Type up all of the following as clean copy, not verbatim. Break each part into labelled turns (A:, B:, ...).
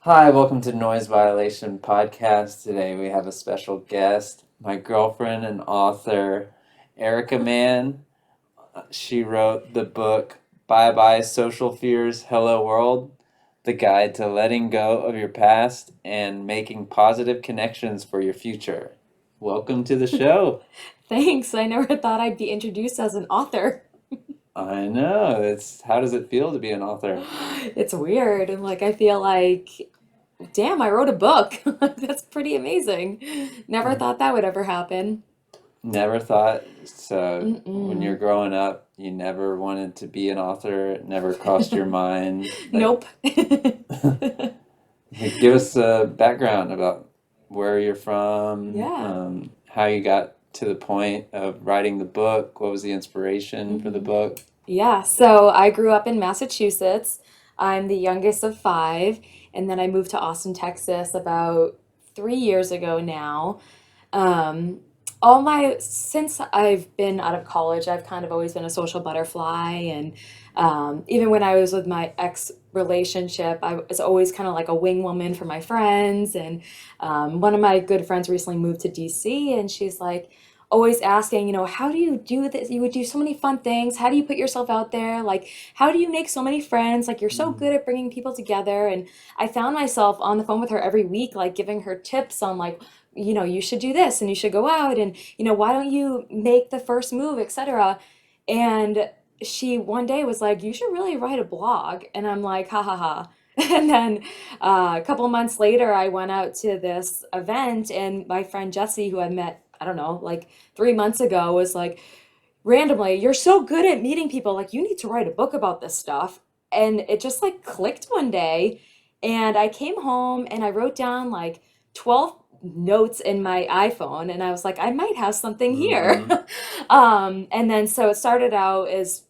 A: Hi, welcome to Noise Violation Podcast. Today we have a special guest, my girlfriend and author, Erica Mann. She wrote the book Bye Bye Social Fears, Hello World, the guide to letting go of your past and making positive connections for your future. Welcome to the show.
B: Thanks. I never thought I'd be introduced as an author.
A: I know, it's how does it feel to be an author?
B: It's weird. And I feel like, damn, I wrote a book. That's pretty amazing. Never thought that would ever happen.
A: Never thought so. When you're
B: Mm-mm.
A: growing up, you never wanted to be an author. It never crossed your mind. Like,
B: Nope.
A: give us a background about where you're from,
B: Yeah.
A: how you got to the point of writing the book. What was the inspiration for the
B: hmm
A: book?
B: Yeah. So I grew up in Massachusetts. I'm the youngest of five. And then I moved to Austin, Texas about 3 years ago now. Um, since I've been out of college, I've kind of always been a social butterfly. And even when I was with my ex relationship, I was always kind of like a wing woman for my friends. And one of my good friends recently moved to DC, and she's like, always asking, how do you do this? You would do so many fun things. How do you put yourself out there? Like, how do you make so many friends? Like, you're so
A: Mm.
B: good at bringing people together. And I found myself on the phone with her every week, like giving her tips on like, you should do this and you should go out and, why don't you make the first move, etc. And she one day was like, you should really write a blog. And I'm like, ha ha ha. And then a couple of months later, I went out to this event, and my friend Jesse, who I met, I don't know, like 3 months ago, was like, randomly, you're so good at meeting people, like, you need to write a book about this stuff. And it just like clicked one day. And I came home and I wrote down like 12 notes in my iPhone, and I was like, I might have something here.
A: Mm-hmm.
B: And then so it started out as,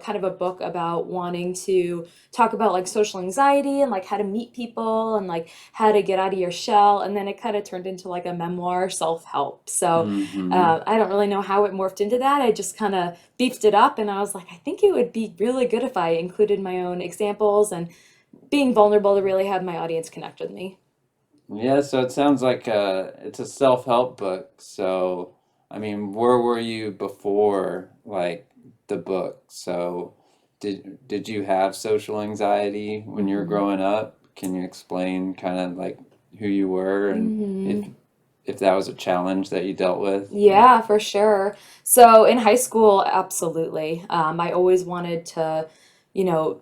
B: kind of a book about wanting to talk about like social anxiety and like how to meet people and like how to get out of your shell. And then it kind of turned into like a memoir, self-help. So
A: Mm-hmm.
B: I don't really know how it morphed into that. I just kind of beefed it up, and I was like, I think it would be really good if I included my own examples and being vulnerable to really have my audience connect with me.
A: Yeah, so it sounds like it's a self-help book. So, I mean, where were you before like the book? So, did you have social anxiety when you were
B: hmm
A: growing up? Can you explain kind of like who you were and if
B: hmm
A: if that was a challenge that you dealt with?
B: Yeah, for sure. So in high school, absolutely. I always wanted to, you know,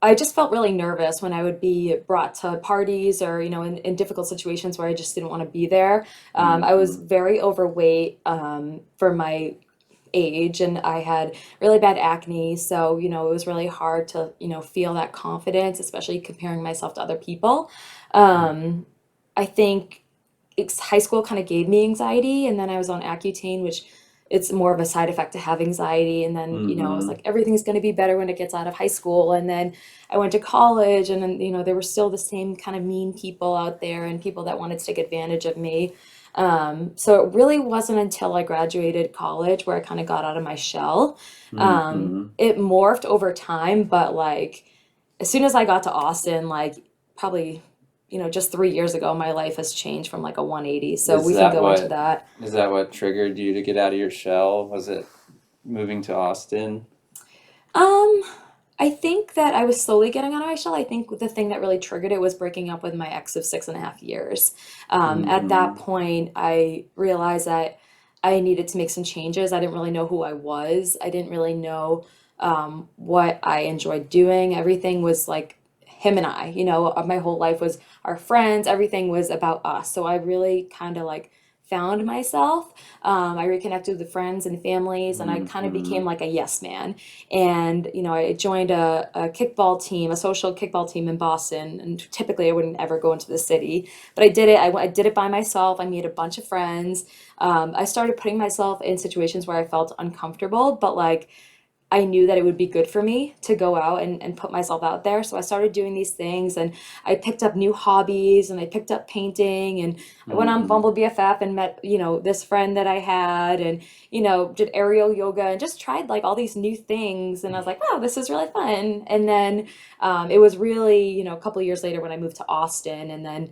B: I just felt really nervous when I would be brought to parties or, in difficult situations where I just didn't want to be there. I was
A: Hmm.
B: very overweight for my age, and I had really bad acne. So, it was really hard to, feel that confidence, especially comparing myself to other people. Um, I think high school kind of gave me anxiety, and then I was on Accutane, which it's more of a side effect to have anxiety. And then, I was
A: Hmm.
B: like, everything's going to be better when it gets out of high school. And then I went to college, and then, there were still the same kind of mean people out there and people that wanted to take advantage of me. So it really wasn't until I graduated college where I kind of got out of my shell.
A: Hmm.
B: It morphed over time, but like as soon as I got to Austin, like probably, just 3 years ago, my life has changed from like a 180. So
A: Is
B: we can
A: that
B: go into
A: what
B: that.
A: is that what triggered you to get out of your shell? Was it moving to Austin?
B: Um, I think that I was slowly getting out of my shell. I think the thing that really triggered it was breaking up with my ex of 6.5 years. At that
A: Hmm.
B: point, I realized that I needed to make some changes. I didn't really know who I was. I didn't really know what I enjoyed doing. Everything was like him and I, my whole life was our friends. Everything was about us. So I really kind of like found myself. I reconnected with friends and families, and I kind of became
A: Hmm.
B: like a yes man. And, I joined a kickball team, a social kickball team in Boston. And typically I wouldn't ever go into the city, but I did it. I did it by myself. I made a bunch of friends. I started putting myself in situations where I felt uncomfortable, but like, I knew that it would be good for me to go out and put myself out there. So I started doing these things and I picked up new hobbies and I picked up painting and I went on
A: Mm-hmm.
B: Bumble BFF and met, this friend that I had and, did aerial yoga and just tried like all these new things. And I was like, wow, this is really fun. And then it was really, a couple of years later when I moved to Austin. And then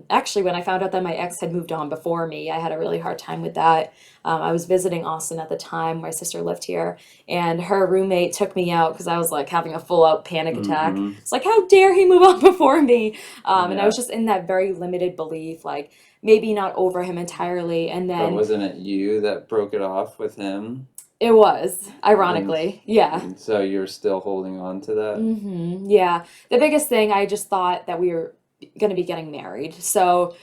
B: actually, when I found out that my ex had moved on before me, I had a really hard time with that. I was visiting Austin at the time. My sister lived here, and her roommate took me out because I was like having a full out panic attack.
A: Mm-hmm.
B: It's like, how dare he move on before me? And I was
A: Yeah.
B: just in that very limited belief, like maybe not over him entirely. And
A: But
B: then
A: wasn't it you that broke it off with him?
B: it was,
A: And,
B: ironically, yeah.
A: and so you're still holding on to that?
B: Yeah. The biggest thing, I just thought that we were going to be getting married. So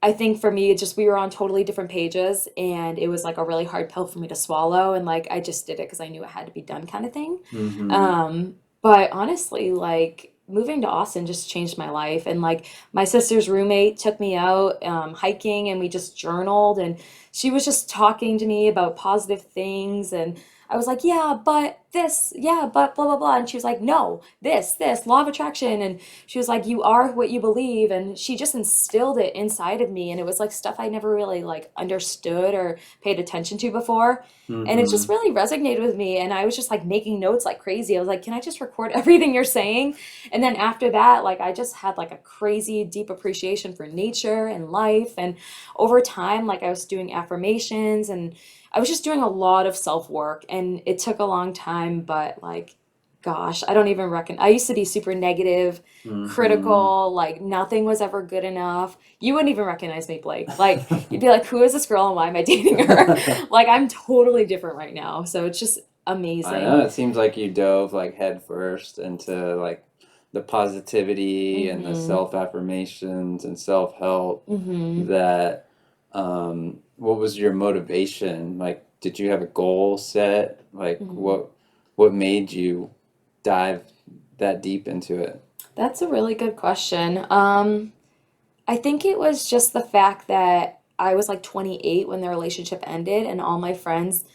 B: I think for me, it's just we were on totally different pages and it was like a really hard pill for me to swallow. And like I just did it because I knew it had to be done kind of thing.
A: Mm-hmm.
B: But honestly, like moving to Austin just changed my life. And like my sister's roommate took me out hiking and we just journaled and she was just talking to me about positive things. And I was like, yeah, but this, yeah, but blah, blah, blah. And she was like, no, this, law of attraction. And she was like, you are what you believe. And she just instilled it inside of me. And it was like stuff I never really like understood or paid attention to before. And it
A: Mm-hmm.
B: just really resonated with me. And I was just like making notes like crazy. I was like, can I just record everything you're saying? And then after that, like I just had like a crazy deep appreciation for nature and life. And over time, like I was doing affirmations and I was just doing a lot of self work. And it took a long time, but like, gosh, I don't even reckon. I used to be super negative,
A: Mm-hmm.
B: critical, like nothing was ever good enough. You wouldn't even recognize me, Blake. Like, you'd be like, who is this girl and why am I dating her? Like I'm totally different right now. So it's just
A: I know
B: amazing.
A: it seems like you dove like head first into like the positivity and the
B: Mm-hmm.
A: self affirmations and self help
B: Mm-hmm.
A: that what was your motivation? Like did you have a goal set? Like
B: Mm-hmm.
A: what made you dive that deep into it?
B: That's a really good question. I think it was just the fact that I was like 28 when the relationship ended, and all my friends,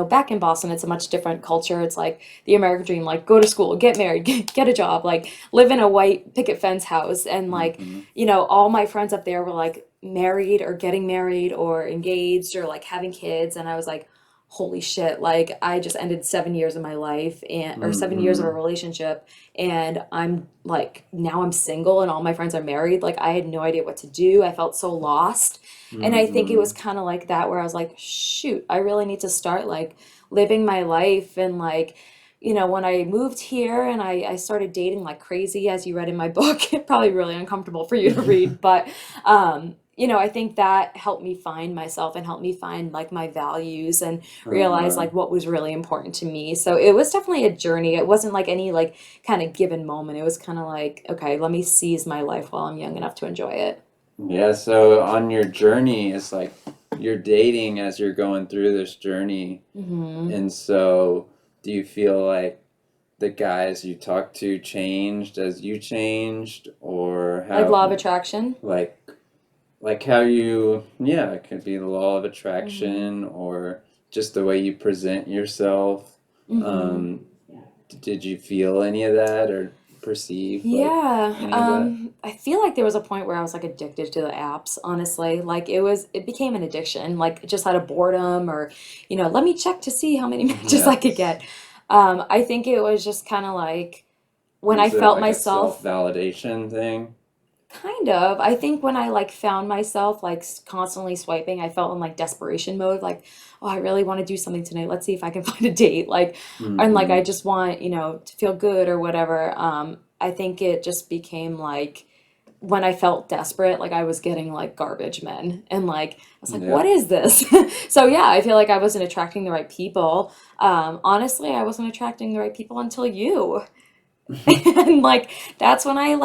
B: back in Boston, it's a much different culture. It's like the American dream, like go to school, get married, get a job, like live in a white picket fence house. And like,
A: Mm-hmm.
B: all my friends up there were like married or getting married or engaged or like having kids. And I was like, holy shit, like I just ended 7 years of my life and or 7 years of a
A: Mm-hmm.
B: relationship and I'm like now I'm single and all my friends are married. Like I had no idea what to do. I felt so lost. And I think it was
A: Mm-hmm.
B: kind of like that where I was like, shoot, I really need to start like living my life and like when I moved here and I started dating like crazy, as you read in my book, probably really uncomfortable for you to read, but I think that helped me find myself and helped me find like my values and realize
A: Uh-huh.
B: like what was really important to me. So it was definitely a journey. It wasn't like any like kind of given moment. It was kind of like, okay, let me seize my life while I'm young enough to enjoy it.
A: Yeah, so on your journey, it's like you're dating as you're going through this journey.
B: Hmm.
A: And so, do you feel like the guys you talked to changed as you changed, or
B: Like
A: how,
B: law of attraction.
A: like, like how you, yeah, it could be the law of
B: Hmm.
A: attraction, or just the way you present yourself.
B: Hmm.
A: Um, did you feel any of that, or perceive like
B: Yeah,
A: any of that?
B: I feel like there was a point where I was like addicted to the apps, honestly. Like it became an addiction, like just out of boredom or, let me check to see how many matches I could
A: Yes.
B: get. I think it was just kind of like when I
A: Was it
B: felt
A: like a
B: myself.
A: self-validation thing?
B: Kind of. I think when I like found myself like constantly swiping, I felt in like desperation mode, like, oh, I really want to do something tonight. Let's see if I can find a date. Like, and like
A: Mm-hmm.
B: I just want, to feel good or whatever. I think it just became like when I felt desperate, like I was getting like garbage men. And like I was like, what
A: Yeah.
B: is this? So yeah, I feel like I wasn't attracting the right people. Honestly, I wasn't attracting the right people until you. And like that's when I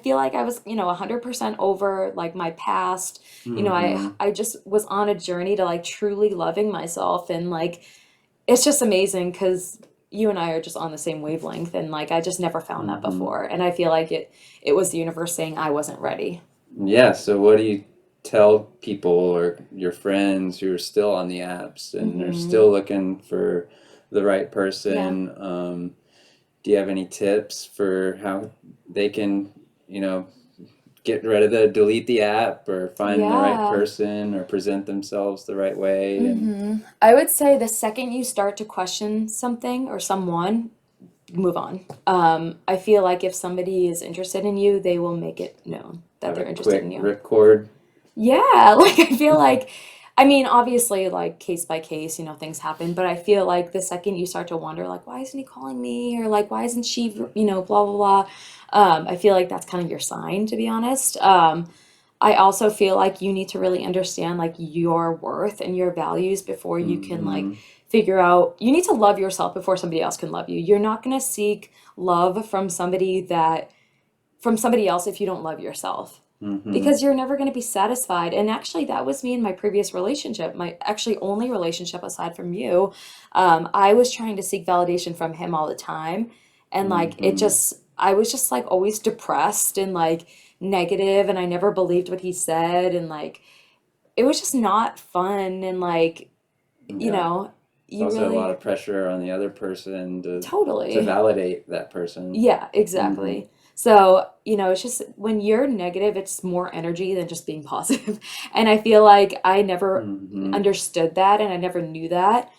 B: feel like I was 100% over like my past.
A: Mm-hmm.
B: I just was on a journey to like truly loving myself and like it's just amazing because you and I are just on the same wavelength and like I just never found that
A: Mm-hmm.
B: before and I feel like it was the universe saying I wasn't ready.
A: Yeah, so what do you tell people or your friends who are still on the apps and they're
B: Hmm.
A: still looking for the right
B: Yeah.
A: person. Do you have any tips for how they can, you know, get rid of delete the app or find the right
B: Yeah.
A: person or present themselves the right way? And
B: I would say the second you start to question something or someone, move on. I feel like if somebody is interested in you, they will make it known that
A: have a
B: they're interested
A: quick
B: in you.
A: ripcord.
B: Yeah, like I feel like, I mean, obviously, like case by case, things happen, but I feel like the second you start to wonder, like, why isn't he calling me? Or like, why isn't she, blah, blah, blah. I feel like that's kind of your sign, to be honest. I also feel like you need to really understand like your worth and your values before you can like
A: Hmm.
B: figure out, you need to love yourself before somebody else can love you. You're not going to seek love from somebody else if you don't love yourself
A: Hmm.
B: because you're never going to be satisfied. And actually, that was me in my previous relationship, my actually only relationship aside from you. I was trying to seek validation from him all the time. And like,
A: Hmm.
B: I was just like always depressed and like negative, and I never believed what he said. And like, it was just not fun. And like, you
A: Yeah.
B: know,
A: It's
B: you
A: also a lot
B: really
A: of pressure on the other person to
B: totally.
A: validate that person.
B: Yeah,
A: Hmm.
B: exactly. So, it's just when you're negative, it's more energy than just being positive. And I feel like I never
A: Hmm.
B: understood that and I never knew that.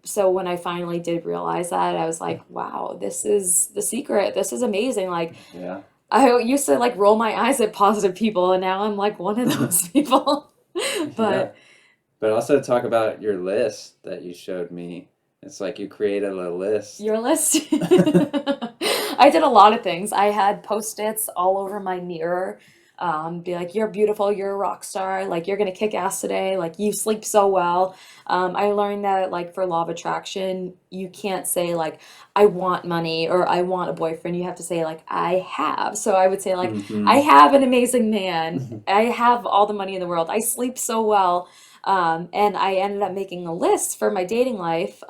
B: So when I finally did realize that, I was like, wow, this is the secret. This is amazing. Like,
A: Yeah.
B: I used to like roll my eyes at positive people, and now I'm like one of those people.
A: Yeah.
B: But
A: But also talk about your list that you showed me. It's like you created a list.
B: your list. I did a lot of things. I had post-its all over my mirror. Be like, you're beautiful, you're a rock star, like you're gonna kick ass today, like you sleep so well. I learned that like for law of attraction, you can't say like I want money or I want a boyfriend. You have to say like I have. So I would say like I
A: Hmm.
B: have an amazing man. I have all the money in the world. I sleep so well. And I ended up making a list for my dating life.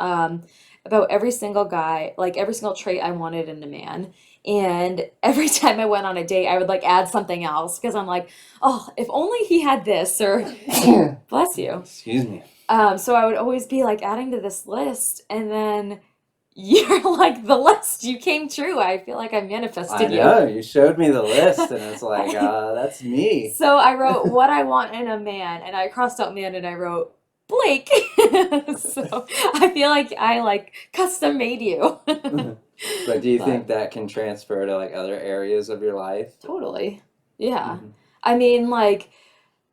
B: About every single guy, like every single trait I wanted in a man. And every time I went on a date, I would like add something else because I'm like, oh, if only he had this, or bless you.
A: Excuse me.
B: So I would always be like adding to this list, and then you're like the list, you came true. I feel like I
A: I
B: manifested you.
A: know, you showed me the list and it's like, that's me.
B: So I wrote what I want in a man, and I crossed out man, and I wrote Blake. So I feel like I like custom made you.
A: But do you think
B: But
A: that can transfer to like other areas of your life?
B: totally. Yeah.
A: Hmm.
B: I mean, like,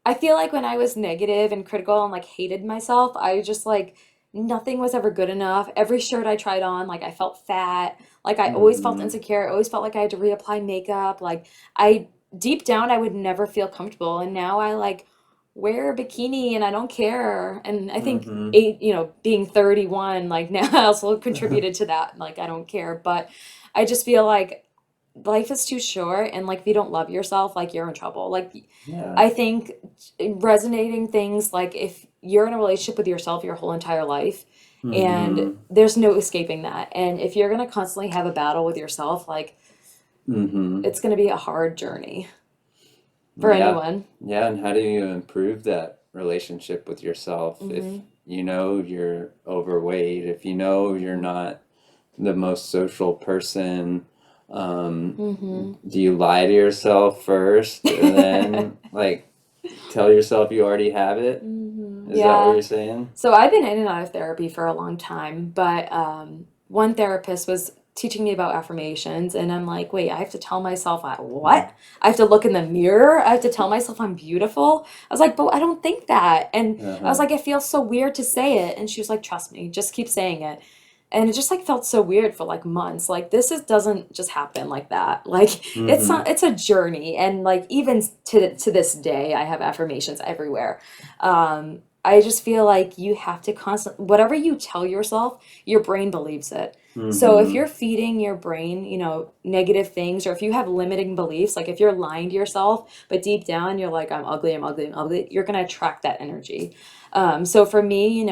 B: I feel like when I was negative and critical and like hated myself, I just like nothing was ever good enough. Every shirt I tried on, like I felt fat. Like I always felt
A: Hmm.
B: insecure. I always felt like I had to reapply makeup. Like I deep down I would never feel comfortable. And now I like wear a bikini and I don't care. And I think
A: Hmm.
B: being 31, like now also contributed to that. Like I don't care. But I just feel like life is too short, and like if you don't love yourself, like you're in trouble. Like
A: Yeah.
B: I think resonating things like if you're in a relationship with yourself your whole entire life and
A: Hmm.
B: there's no escaping that. And if you're going to constantly have a battle with yourself, like
A: Hmm.
B: it's going to be a hard journey for
A: Yeah.
B: anyone.
A: Yeah, and how do you improve that relationship with yourself if
B: Hmm.
A: you know you're overweight, if you know you're not the most social person? Um,
B: Hmm.
A: do you lie to yourself first and then like tell yourself you already have it? Is that what
B: Yeah.
A: you're saying?
B: So I've been in and out of therapy for a long time, but one therapist was teaching me about affirmations, and I'm like, wait, I have to tell myself what? I have to look in the mirror. I have to tell myself I'm beautiful. I was like, but I don't think that. And I was
A: Uh-huh.
B: like, it feels so weird to say it. And she was like, trust me, just keep saying it. And it just like felt so weird for like months. Like doesn't just happen like that. Like it's
A: Mm-hmm.
B: not, it's a journey. And like even to this day, I have affirmations everywhere. I just feel like you have to constantly, whatever you tell yourself, your brain believes it. So if
A: Mm-hmm.
B: you're feeding your brain, negative things, or if you have limiting beliefs, like if you're lying to yourself, but deep down you're like, I'm ugly, I'm ugly, I'm ugly, you're gonna attract that energy. So for me,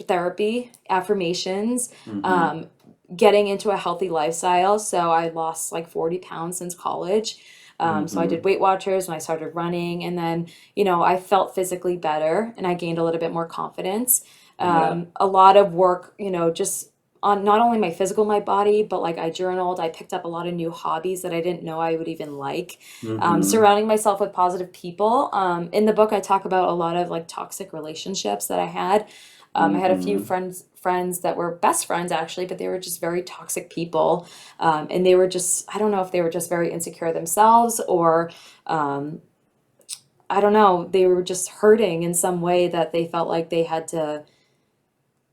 B: therapy, affirmations,
A: Mm-hmm.
B: um, getting into a healthy lifestyle. So I lost like 40 pounds since college. So I
A: Mm-hmm.
B: did Weight Watchers when I started running, and then I felt physically better and I gained a little bit more confidence.
A: Yeah.
B: A lot of work, just on not only my physical, my body, but like I journaled, I picked up a lot of new hobbies that I didn't know I would even like.
A: Mm-hmm.
B: Surrounding myself with positive people. In the book, I talk about a lot of like toxic relationships that I had. I had a few
A: Mm-hmm.
B: friends that were best friends actually, but they were just very toxic people. And they were just, I don't know if they were just very insecure themselves or um, I don't know, they were just hurting in some way that they felt like they had to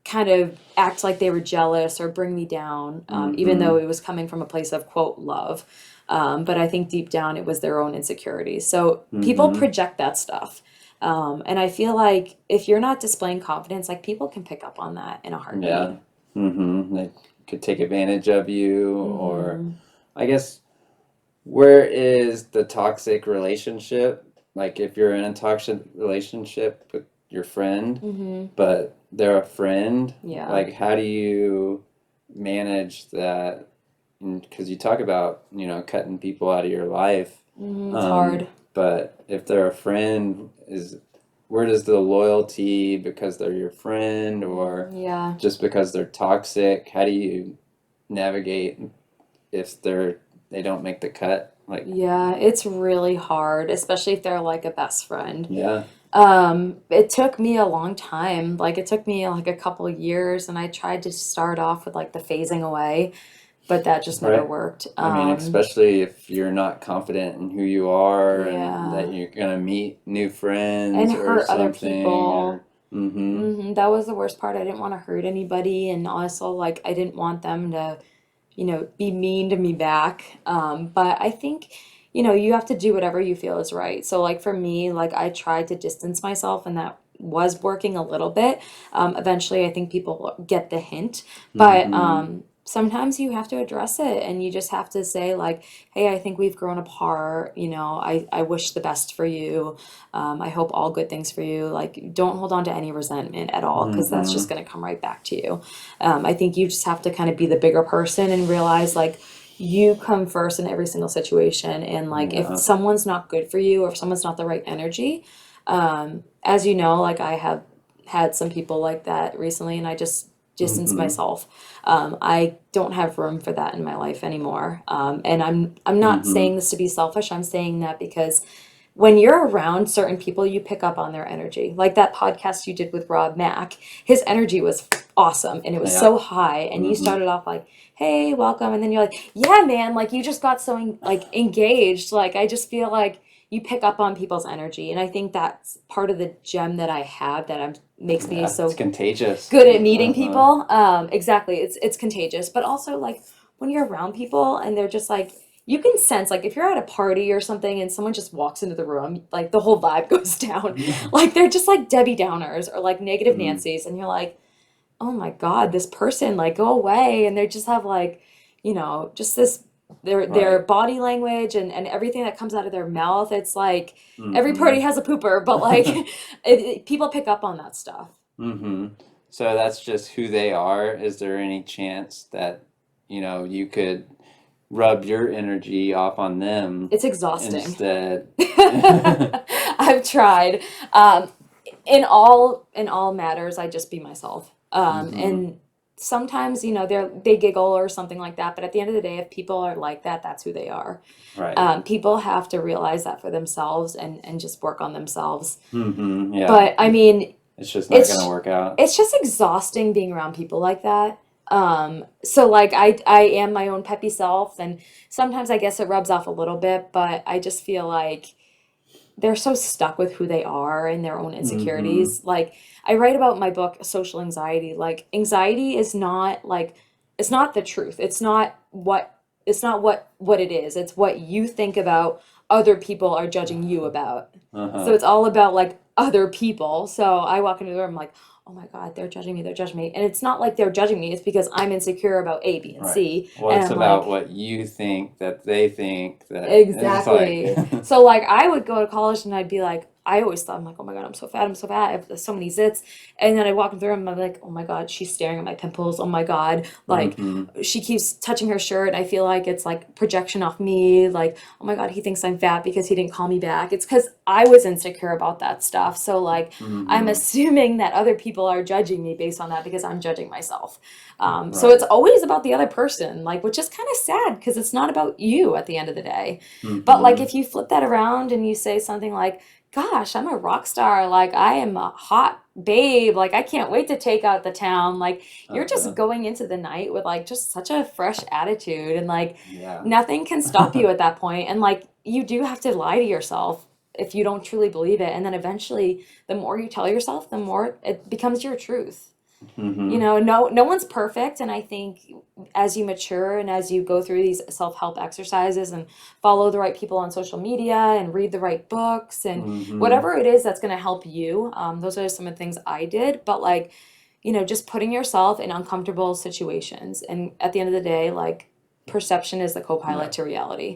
B: kind of act like they were jealous or bring me down, even though
A: Mm-hmm.
B: it was coming from a place of quote love. But I think deep down it was their own insecurities. So people
A: Mm-hmm.
B: project that stuff. And I feel like if you're not displaying confidence, like people can pick up on that in a
A: Yeah.
B: heartbeat.
A: Mm-hmm. They could take advantage of you, or
B: Hmm.
A: I guess where is the toxic relationship? Like if you're in a toxic relationship with your friend,
B: Hmm.
A: but they're a friend,
B: Yeah.
A: like how do you manage that? Because you talk about, cutting people out of your life.
B: It's hard.
A: But if they're a friend, where does the loyalty because they're your friend or
B: Yeah.
A: just because they're toxic? How do you navigate if they don't make the cut? Like,
B: Yeah, it's really hard, especially if they're like a best friend.
A: yeah,
B: It took me a long time. Like it took me like a couple of years and I tried to start off with like the phasing away, but that just never
A: right.
B: worked.
A: I mean, especially if you're not confident in who you are and that
B: Yeah.
A: you're gonna meet new
B: And
A: friends or
B: hurt other
A: something or
B: people.
A: mm-hmm.
B: That was the worst part. I didn't want to hurt anybody and also like I didn't want them to be mean to me back. But I think, you have to do whatever you feel is right. So like for me, like I tried to distance myself and that was working a little bit. Eventually I think people get the hint, but
A: Mm-hmm.
B: sometimes you have to address it and you just have to say like, hey, I think we've grown apart. I wish the best for you. I hope all good things for you. Like don't hold on to any resentment at all because that's just
A: Mm-hmm.
B: going to come right back to you. I think you just have to kind of be the bigger person and realize like you come first in every single situation. And like if
A: Yeah.
B: someone's not good for you or if someone's not the right energy, as you know, like I have had some people like that recently and I just distance
A: Mm-hmm.
B: myself. I don't have room for that in my life anymore. And I'm not
A: Mm-hmm.
B: saying this to be selfish. I'm saying that because when you're around certain people, you pick up on their energy. Like that podcast you did with Rob Mack, his energy was awesome and it was
A: Yeah.
B: so high. And you
A: Mm-hmm.
B: started off like, "Hey, welcome," and then you're like, "Yeah, man!" Like you just got so like engaged. Like I just feel like you pick up on people's energy, and I think that's part of the gem that I have that makes me
A: Yeah. It's
B: so
A: contagious.
B: good at meeting
A: Uh-huh.
B: people. Exactly. It's contagious, but also like when you're around people and they're just like you can sense like if you're at a party or something and someone just walks into the room, like the whole vibe goes down. Like they're just like Debbie Downers or like negative
A: Mm,
B: Nancy's, and you're like, oh my God, this person, like go away. And they just have like, just this their
A: right.
B: body language and everything that comes out of their mouth. It's like every
A: Mm-hmm.
B: party has a pooper, but like people pick up on that stuff.
A: Mm-hmm. So that's just who they are. Is there any chance that, you could rub your energy off on them
B: It's exhausting.
A: instead?
B: I've tried. In all matters, I just be myself.
A: Mm-hmm.
B: And sometimes, they giggle or something like that. But at the end of the day, if people are like that, that's who they are.
A: Right.
B: People have to realize that for themselves and just work on themselves.
A: Mm-hmm. Yeah.
B: But I mean,
A: It's just not gonna
B: it's
A: work out.
B: it's just exhausting being around people like that. So like I am my own peppy self, and sometimes I guess it rubs off a little bit, but I just feel like they're so stuck with who they are and their own
A: Mm-hmm.
B: insecurities. Like I write about my book, Social Anxiety. Like anxiety is not like it's not the truth. It's not what it is. It's what you think about other people are judging you about. So
A: Uh-huh.
B: it's all about like other people. So I walk into the room like, oh my God, they're judging me, they're judging me. And it's not like they're judging me, it's because I'm insecure about A, B, and
A: Right.
B: C.
A: Well,
B: And
A: it's
B: I'm
A: about
B: like,
A: what you think that they think that it's like.
B: exactly. So like I would go to college and I'd be like, I always thought I'm like, oh my God, I'm so fat, I'm so fat, I have so many zits. And then I walk into the room and I'm like, oh my God, she's staring at my pimples. Oh my God, like
A: Mm-hmm.
B: she keeps touching her shirt and I feel like it's like projection off me. Like, oh my God, he thinks I'm fat because he didn't call me back. It's because I was insecure about that stuff. So like I'm
A: Mm-hmm.
B: assuming that other people people are judging me based on that because I'm judging myself. So
A: Right.
B: it's always about the other person, like, which is kind of sad because it's not about you at the end of the day. But like
A: Mm-hmm.
B: if you flip that around and you say something like, gosh, I'm a rock star, like I am a hot babe, like I can't wait to take out the town, like you're just
A: Uh-huh.
B: going into the night with like just such a fresh attitude and like
A: Yeah.
B: nothing can stop you at that point. And like you do have to lie to yourself if you don't truly believe it. And then eventually, the more you tell yourself, the more it becomes your truth. You
A: Mm-hmm.
B: know, no one's perfect. And I think as you mature and as you go through these self-help exercises and follow the right people on social media and read the right books and
A: Mm-hmm.
B: whatever it is that's going to help you, those are some of the things I did. But like, just putting yourself in uncomfortable situations. And at the end of the day, like perception is the co-pilot
A: Yeah.
B: to reality.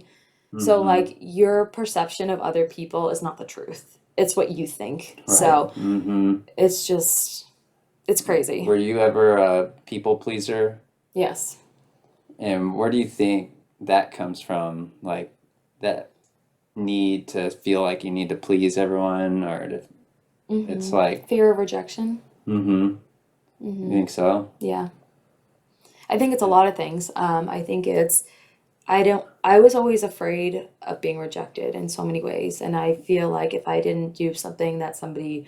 B: So
A: Mm-hmm.
B: like your perception of other people is not the truth. It's what you think.
A: Right.
B: So
A: Mm-hmm.
B: it's just, it's crazy.
A: Were you ever a people pleaser?
B: Yes.
A: And where do you think that comes from? Like that need to feel like you need to please everyone, or to, it's like,
B: Fear of rejection.
A: mm-hmm. You think so?
B: Yeah. I think it's a lot of things. I think it's, I was always afraid of being rejected in so many ways. And I feel like if I didn't do something that somebody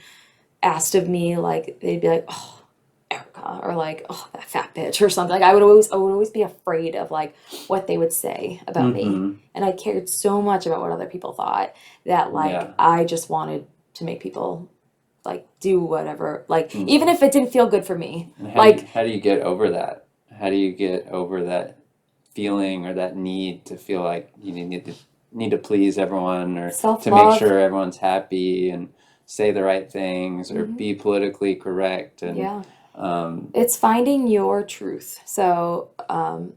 B: asked of me, like they'd be like, oh, Erica, or like, oh, that fat bitch or something. Like I would always be afraid of like what they would say about me.
A: Mm-hmm.
B: And I cared so much about what other people thought that like
A: Yeah.
B: I just wanted to make people like do whatever, like
A: Mm.
B: even if it didn't feel good for me.
A: And
B: Like
A: how do you get over that? How do you get over that feeling or that need to feel like you need to please everyone, or to make
B: self-love.
A: sure everyone's happy and say the right things or be politically correct, and
B: Yeah.
A: um,
B: It's finding your truth. So,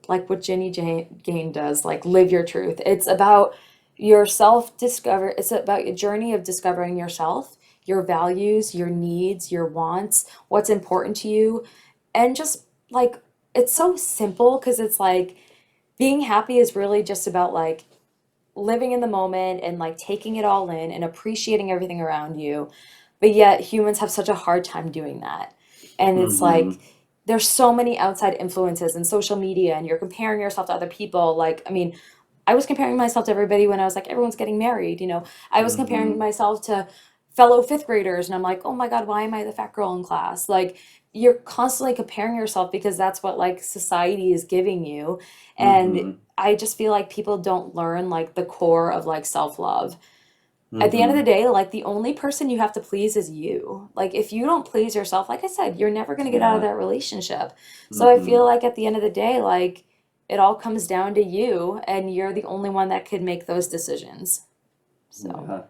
B: like what Gain does, like live your truth. It's about your self discover. It's about a journey of discovering yourself, your values, your needs, your wants, what's important to you, and just like it's so simple because it's like being happy is really just about like living in the moment and like taking it all in and appreciating everything around you. But yet humans have such a hard time doing that. And it's
A: mm-hmm.
B: like there's so many outside influences and social media and you're comparing yourself to other people. Like, I mean, I was comparing myself to everybody when I was like, everyone's getting married. I was comparing
A: Mm-hmm.
B: myself to fellow fifth graders and I'm like, oh my God, why am I the fat girl in class? Like, you're constantly comparing yourself because that's what like society is giving you. And
A: Mm-hmm.
B: I just feel like people don't learn like the core of like self-love. At the end of the
A: Mm-hmm.
B: day, like the only person you have to please is you. Like if you don't please yourself, like I said, you're never going to get out of
A: Yeah.
B: that relationship. So I
A: Mm-hmm.
B: feel like at the end of the day, like it all comes down to you and you're the only one that could make those decisions. So
A: Yeah.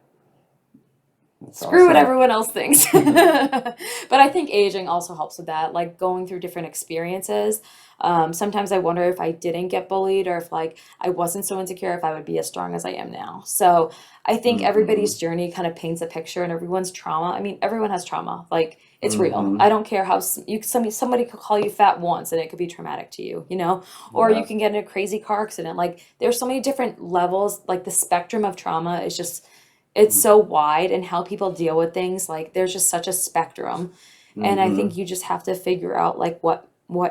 A: That's
B: screw what
A: awesome.
B: everyone else thinks. But I think aging also helps with that, like going through different experiences. Sometimes I wonder if I didn't get bullied or if like I wasn't so insecure, if I would be as strong as I am now. So I think
A: Mm-hmm.
B: everybody's journey kind of paints a picture and everyone's trauma. I mean, everyone has trauma. Like it's real.
A: Mm-hmm.
B: I don't care how somebody could call you fat once and it could be traumatic to you, or you
A: Yeah.
B: can get in a crazy car accident. Like there's so many different levels. Like the spectrum of trauma is just it's so wide and how people deal with things like there's just such a spectrum and I
A: Mm-hmm.
B: think you just have to figure out like what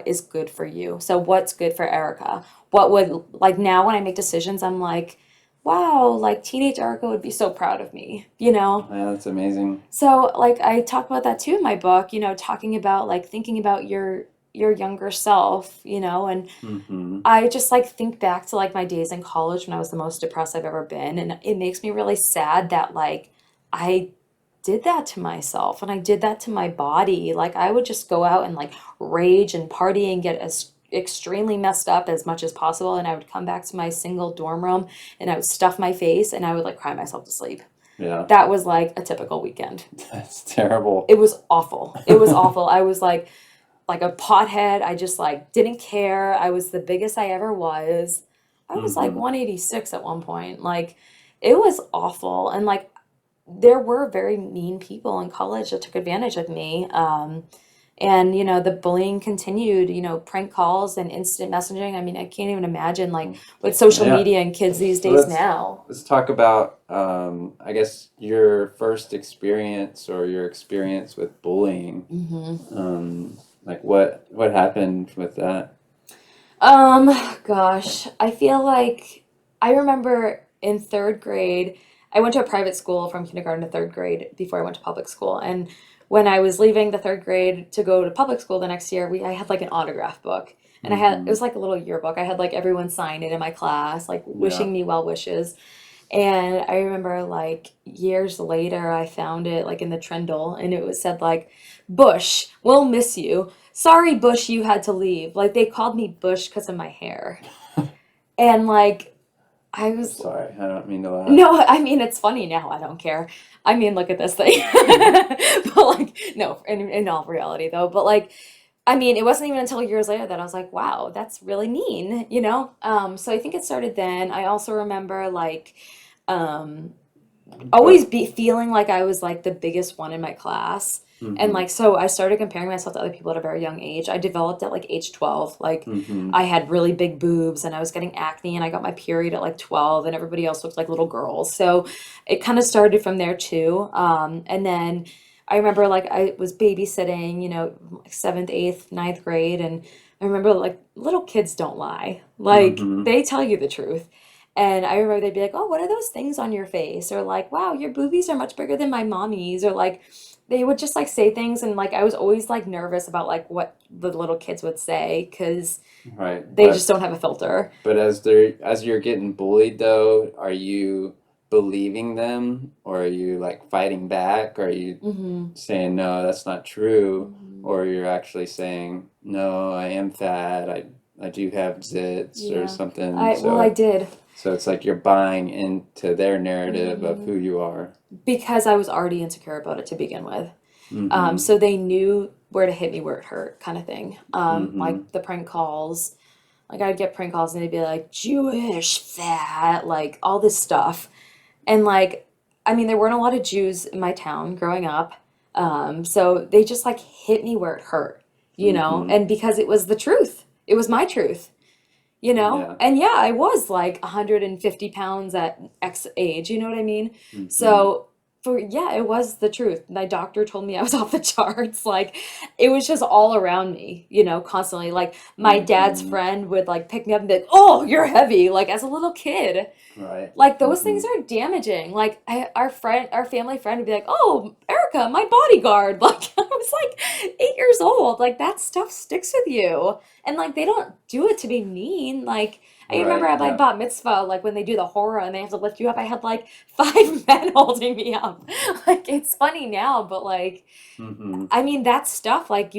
B: is good for you. So what's good for Erica? What would like now when I make decisions I'm like wow, like teenage Erica would be so proud of me.
A: Yeah, that's amazing.
B: So like I talk about that too in my book, talking about like thinking about your younger self, and
A: Mm-hmm.
B: I just like think back to like my days in college when I was the most depressed I've ever been. And it makes me really sad that like I did that to myself and I did that to my body. Like I would just go out and like rage and party and get as extremely messed up as much as possible. And I would come back to my single dorm room and I would stuff my face and I would like cry myself to sleep.
A: Yeah.
B: That was like a typical weekend.
A: That's terrible.
B: It was awful. It was awful. I was like a pothead. I just like didn't care. I was the biggest I ever was. I was like
A: Mm-hmm.
B: 186 at one point. Like it was awful. And like there were very mean people in college that took advantage of me. And, the bullying continued, prank calls and instant messaging. I mean, I can't even imagine like with social
A: Yeah.
B: media and kids these
A: So
B: days now.
A: let's talk about I guess your first experience or your experience with bullying.
B: hmm
A: Like what happened with that?
B: Um, Gosh, I feel like I remember in third grade, I went to a private school from kindergarten to third grade before I went to public school. And when I was leaving the third grade to go to public school the next year, I had like an autograph book. And it
A: Hmm.
B: was like a little yearbook. I had like everyone sign it in my class, like
A: Yeah.
B: wishing me well wishes. And I remember like years later, I found it like in the Trindle, and it was said like, Bush, we'll miss you. Sorry, Bush, you had to leave. Like they called me Bush because of my hair. And like I
A: I'm
B: was,
A: sorry, I don't mean to laugh.
B: no, I mean it's funny now. I don't care. I mean, look at this thing. But like, no, in all reality though. But like, I mean, it wasn't even until years later that I was like, wow, that's really mean. So I think it started then. I also remember like um always
A: But
B: be feeling like I was like the biggest one in my class. And
A: hmm
B: like so I started comparing myself to other people at a very young age. I developed at like age 12. Like
A: hmm
B: I had really big boobs and I was getting acne and I got my period at like 12 and everybody else looked like little girls. So it kind of started from there too. And then I remember like I was babysitting, like seventh, eighth, ninth grade, and I remember like little kids don't lie. Like
A: hmm
B: they tell you the truth. And I remember they'd be like, "Oh, what are those things on your face?" Or like, "Wow, your boobies are much bigger than my mommy's." Or like, they would just like say things, and like I was always like nervous about like what the little kids would say because
A: Right.
B: they just don't have a filter.
A: But as you're getting bullied though, are you believing them or are you like fighting back? Or are you
B: hmm
A: saying no, that's not true?
B: hmm
A: Or you're actually saying no, I am fat. I do have zits or
B: Yeah.
A: something.
B: I did.
A: So it's like you're buying into their narrative of
B: hmm
A: who you are.
B: Because I was already insecure about it to begin with.
A: Mm-hmm.
B: So they knew where to hit me where it hurt, kind of thing.
A: Mm-hmm.
B: Like the prank calls. Like I'd get prank calls and they'd be like, Jewish, fat, like all this stuff. And like, I mean, there weren't a lot of Jews in my town growing up. So they just like hit me where it hurt.
A: Mm-hmm.
B: And because it was the truth, it was my truth.
A: Yeah.
B: And yeah, I was like 150 pounds at X age, you know what I mean?
A: Mm-hmm.
B: So yeah, it was the truth. My doctor told me I was off the charts. Like it was just all around me, constantly. Like my dad's
A: Mm-hmm.
B: friend would like pick me up and be like, "Oh, you're heavy," like as a little kid.
A: Right.
B: Like those
A: Mm-hmm.
B: things are damaging. Like our family friend would be like, "Oh, Erica, my bodyguard." Like I was like 8 years old. Like that stuff sticks with you, and like they don't do it to be mean. Like I remember
A: Right.
B: at my
A: Yeah.
B: bat mitzvah, like when they do the horror and they have to lift you up, I had like five men holding me up. Like it's funny now, but like
A: Mm-hmm.
B: I mean that stuff, like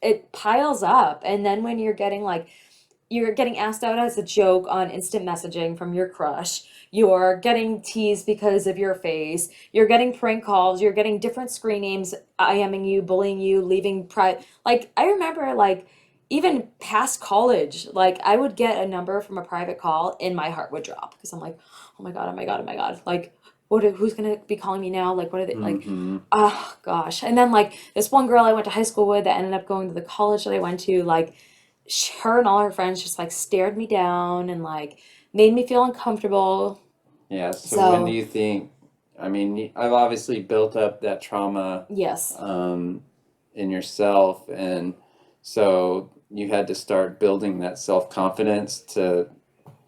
B: it piles up, and then when you're getting asked out as a joke on instant messaging from your crush. You're getting teased because of your face. You're getting prank calls. You're getting different screen names, IMing you, bullying you, leaving Like, I remember, like, even past college, like, I would get a number from a private call and my heart would drop because I'm like, oh my God, oh my God, oh my God. Like, who's gonna be calling me now? Like, what are they, like,
A: Mm-hmm.
B: oh gosh. And then, like, this one girl I went to high school with that ended up going to the college that I went to, like, her and all her friends just like stared me down and like made me feel uncomfortable.
A: Yeah, so when do
B: So,
A: you think, I mean, I've obviously built up that trauma
B: yes.
A: um, in yourself, and so you had to start building that self-confidence to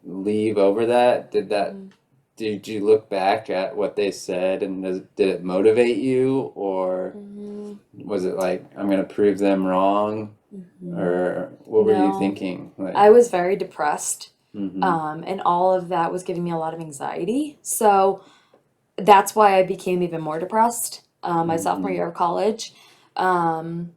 A: leave over that.
B: hmm
A: Did you look back at what they said and did it motivate you, or
B: hmm
A: was it like, I'm gonna prove them wrong,
B: hmm
A: or what were you
B: No,
A: thinking? Like,
B: I was very depressed.
A: mm-hmm,
B: And all of that was giving me a lot of anxiety. So that's why I became even more depressed my sophomore
A: mm-hmm,
B: year of college. Um,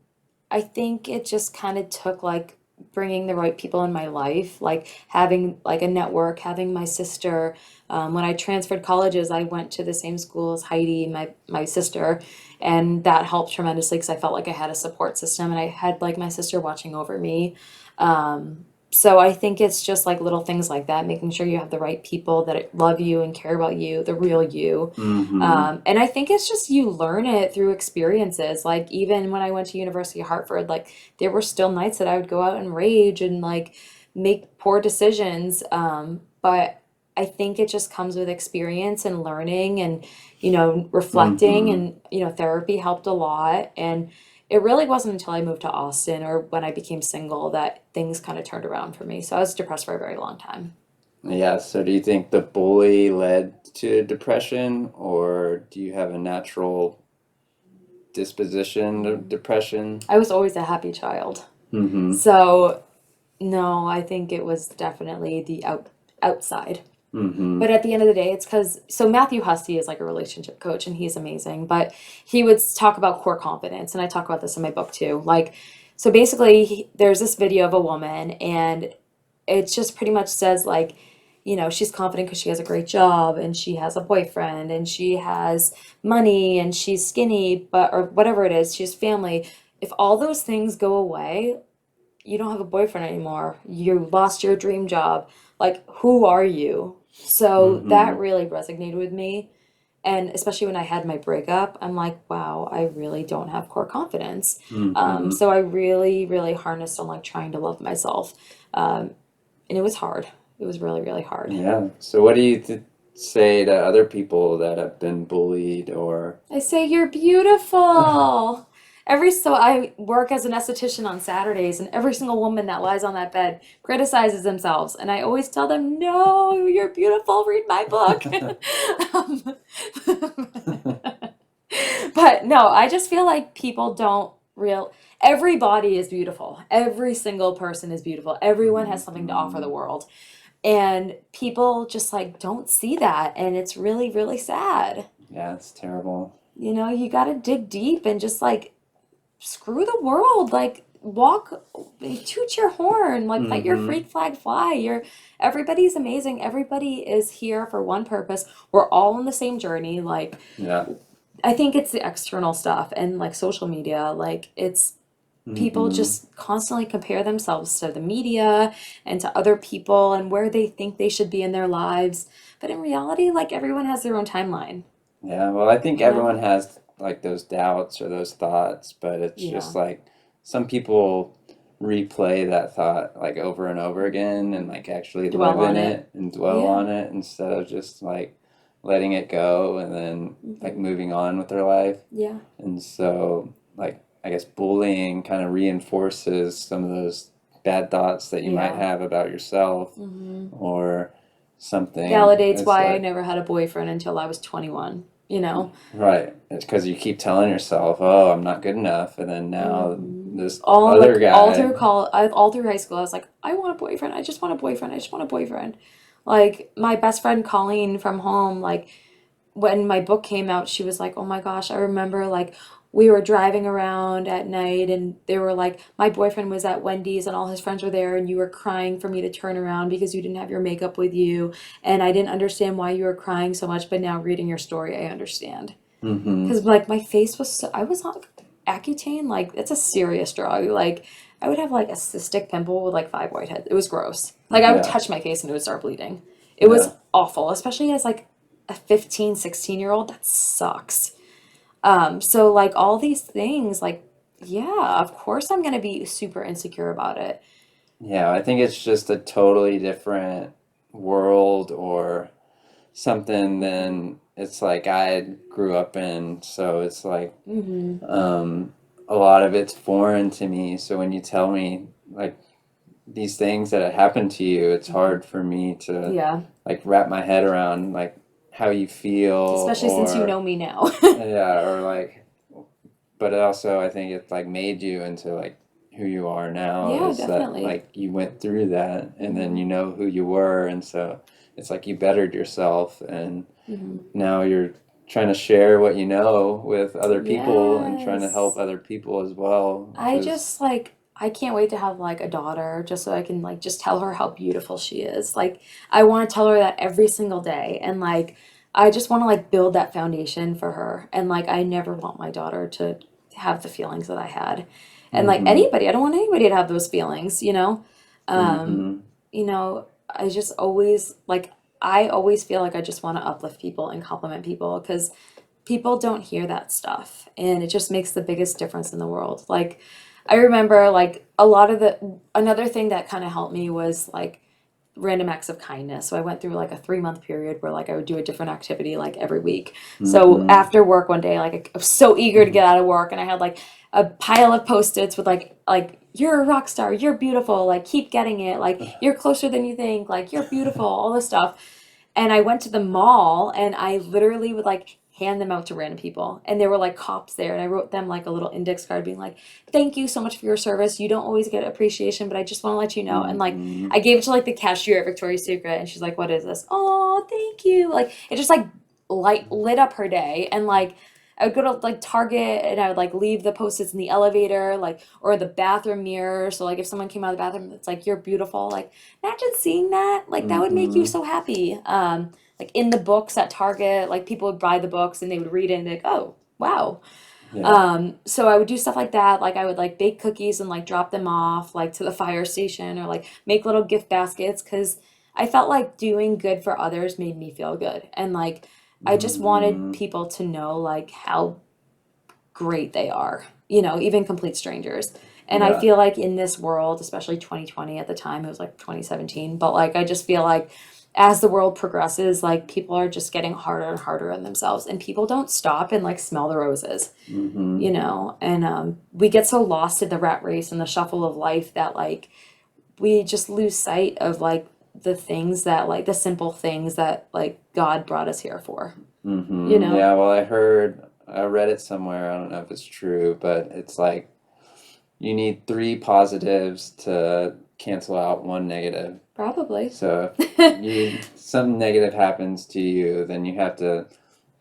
B: I think it just kind of took like bringing the right people in my life, like having like a network, having my sister. When I transferred colleges, I went to the same school as Heidi, my sister, and that helped tremendously because I felt like I had a support system and I had like my sister watching over me. Um, So I think it's just like little things like that, making sure you have the right people that love you and care about you, the real you.
A: Mm-hmm.
B: And I think it's just you learn it through experiences. Like even when I went to University of Hartford, like there were still nights that I would go out and rage and like make poor decisions. But I think it just comes with experience and learning and, reflecting,
A: Mm-hmm.
B: and, therapy helped a lot. And it really wasn't until I moved to Austin or when I became single that things kind of turned around for me. So I was depressed for a very long time.
A: Yeah, so do you think the bully led to depression, or do you have a natural disposition of
B: Mm.
A: depression?
B: I was always a happy child.
A: Mm-hmm.
B: So no, I think it was definitely the outside.
A: Mm-hmm.
B: But at the end of the day, it's because Matthew Hussey is like a relationship coach and he's amazing. But he would talk about core confidence, and I talk about this in my book too. Like, so basically, there's this video of a woman, and it just pretty much says like, she's confident because she has a great job and she has a boyfriend and she has money and she's skinny, but or whatever it is, she has family. If all those things go away, you don't have a boyfriend anymore. You lost your dream job. Like, who are you? So
A: Mm-hmm.
B: that really resonated with me. And especially when I had my breakup, I'm like, wow, I really don't have core confidence.
A: Mm-hmm.
B: So I really, really harnessed on like trying to love myself. Um, and it was hard. It was really, really hard.
A: Yeah. So what do you say to other people that have been bullied or
B: I say, you're beautiful. I work as an esthetician on Saturdays, and every single woman that lies on that bed criticizes themselves. And I always tell them, no, you're beautiful. Read my book. Um, but no, I just feel like people don't real. Everybody is beautiful. Every single person is beautiful. Everyone has something to offer the
A: Mhm.
B: world. And people just like don't see that. And it's really, really sad.
A: Yeah, it's terrible.
B: You got to dig deep and just like screw the world. Like walk, toot your horn, like let your
A: Mm-hmm.
B: freak flag fly. Everybody's amazing. Everybody is here for one purpose. We're all on the same journey. Like
A: Yeah.
B: I think it's the external stuff and like social media. Like it's people
A: Mm-hmm.
B: just constantly compare themselves to the media and to other people and where they think they should be in their lives. But in reality, like everyone has their own timeline,
A: Yeah, well, I think
B: you know?
A: everyone has like those doubts or those thoughts, but it's
B: Yeah.
A: just like some people replay that thought like over and over again and like actually
B: Dwell
A: live in
B: on it.
A: it and dwell
B: Yeah.
A: on it instead of just like letting it go and then like
B: Hmm.
A: moving on with their life.
B: Yeah.
A: And so, like, I guess bullying kind of reinforces some of those bad thoughts that you might
B: Yeah.
A: have about yourself
B: Hmm.
A: or something.
B: Validates
A: It's
B: why I
A: like,
B: never had a boyfriend until I was 21, you know?
A: right. It's because you keep telling yourself, oh, I'm not good enough. And then now
B: Hmm.
A: this
B: All
A: other
B: like
A: guy,
B: all through high school, I was like, I want a boyfriend. I just want a boyfriend. I just want a boyfriend. Like my best friend Colleen from home, like when my book came out, she was like, "Oh my gosh, I remember like we were driving around at night and they were like my boyfriend was at Wendy's and all his friends were there and you were crying for me to turn around because you didn't have your makeup with you and I didn't understand why you were crying so much, but now reading your story, I understand."
A: mm-hmm,
B: Because like my face was I was on Accutane, like it's a serious drug. Like I would have like a cystic pimple with like five whiteheads. It was gross. Like I would
A: yeah,
B: touch my face and it would start bleeding. It
A: yeah,
B: was awful, especially as like a 15, 16-year-old. That sucks. So like all these things, like yeah, of course I'm gonna be super insecure about it.
A: yeah. I think it's just a totally different world or something than it's like I grew up in. So it's like
B: Mm-hmm.
A: um, a lot of it's foreign to me. So when you tell me like these things that have happened to you, it's
B: Mm-hmm.
A: hard for me to
B: Yeah,
A: like wrap my head around like how you feel
B: especially since you
A: or
B: know me now.
A: yeah, or like, but also I think it's like made you into like who you are now
B: Yeah,
A: is that
B: definitely.
A: like you went through that and then
B: Mm-hmm.
A: you know who you were and so it's like you bettered yourself and
B: Mm-hmm.
A: now you're trying to share what you know with other people and trying to help
B: Yes.
A: other people as well, which
B: I
A: is
B: just like I can't wait to have like a daughter just so I can like just tell her how beautiful she is. Like I want to tell her that every single day and like I just want to like build that foundation for her and like I never want my daughter to have the feelings that I had. And like
A: mm-hmm,
B: anybody, I don't want anybody to have those feelings, you know? Um,
A: Mm-hmm.
B: you know, I just always like I always feel like I just want to uplift people and compliment people because people don't hear that stuff and it just makes the biggest difference in the world. Like I remember like a lot of the another thing that kind of helped me was like random acts of kindness. So I went through like a 3 month period where like I would do a different activity like every week. So
A: Mm-hmm.
B: after work one day, like I was so eager to get out of work and I had like a pile of post-its with like you're a rock star, you're beautiful, like keep getting it, like you're closer than you think, like you're beautiful, all this stuff. And I went to the mall and I literally would like hand them out to random people. And there were like cops there and I wrote them like a little index card being like, thank you so much for your service. You don't always get appreciation, but I just want to let you know. And like
A: Mm-hmm.
B: I gave it to like the cashier at Victoria's Secret and she's like, what is this? Oh, thank you. Like it just like lit up her day. And like I would go to like Target and I would like leave the post-its in the elevator, like or the bathroom mirror. So like if someone came out of the bathroom, it's like you're beautiful. Like imagine seeing that. Like that would make you
A: Mm-hmm.
B: so happy. Like in the books at Target, like people would buy the books and they would read it and be like, oh, wow.
A: Yeah.
B: So I would do stuff like that. Like I would like bake cookies and like drop them off like to the fire station or like make little gift baskets because I felt like doing good for others made me feel good. And like I just wanted
A: Mm-hmm.
B: people to know like how great they are, even complete strangers. And I
A: Yeah.
B: feel like in this world, especially 2020 at the time, it was like 2017, but like I just feel like as the world progresses, like people are just getting harder and harder on themselves and people don't stop and like smell the roses,
A: Mm-hmm.
B: and we get so lost in the rat race and the shuffle of life that like we just lose sight of like the things that like the simple things that like God brought us here for, you
A: Mm-hmm.
B: know?
A: Yeah, well, I read it somewhere. I don't know if it's true, but it's like you need three positives to cancel out one negative.
B: Probably.
A: So if something negative happens to you, then you have to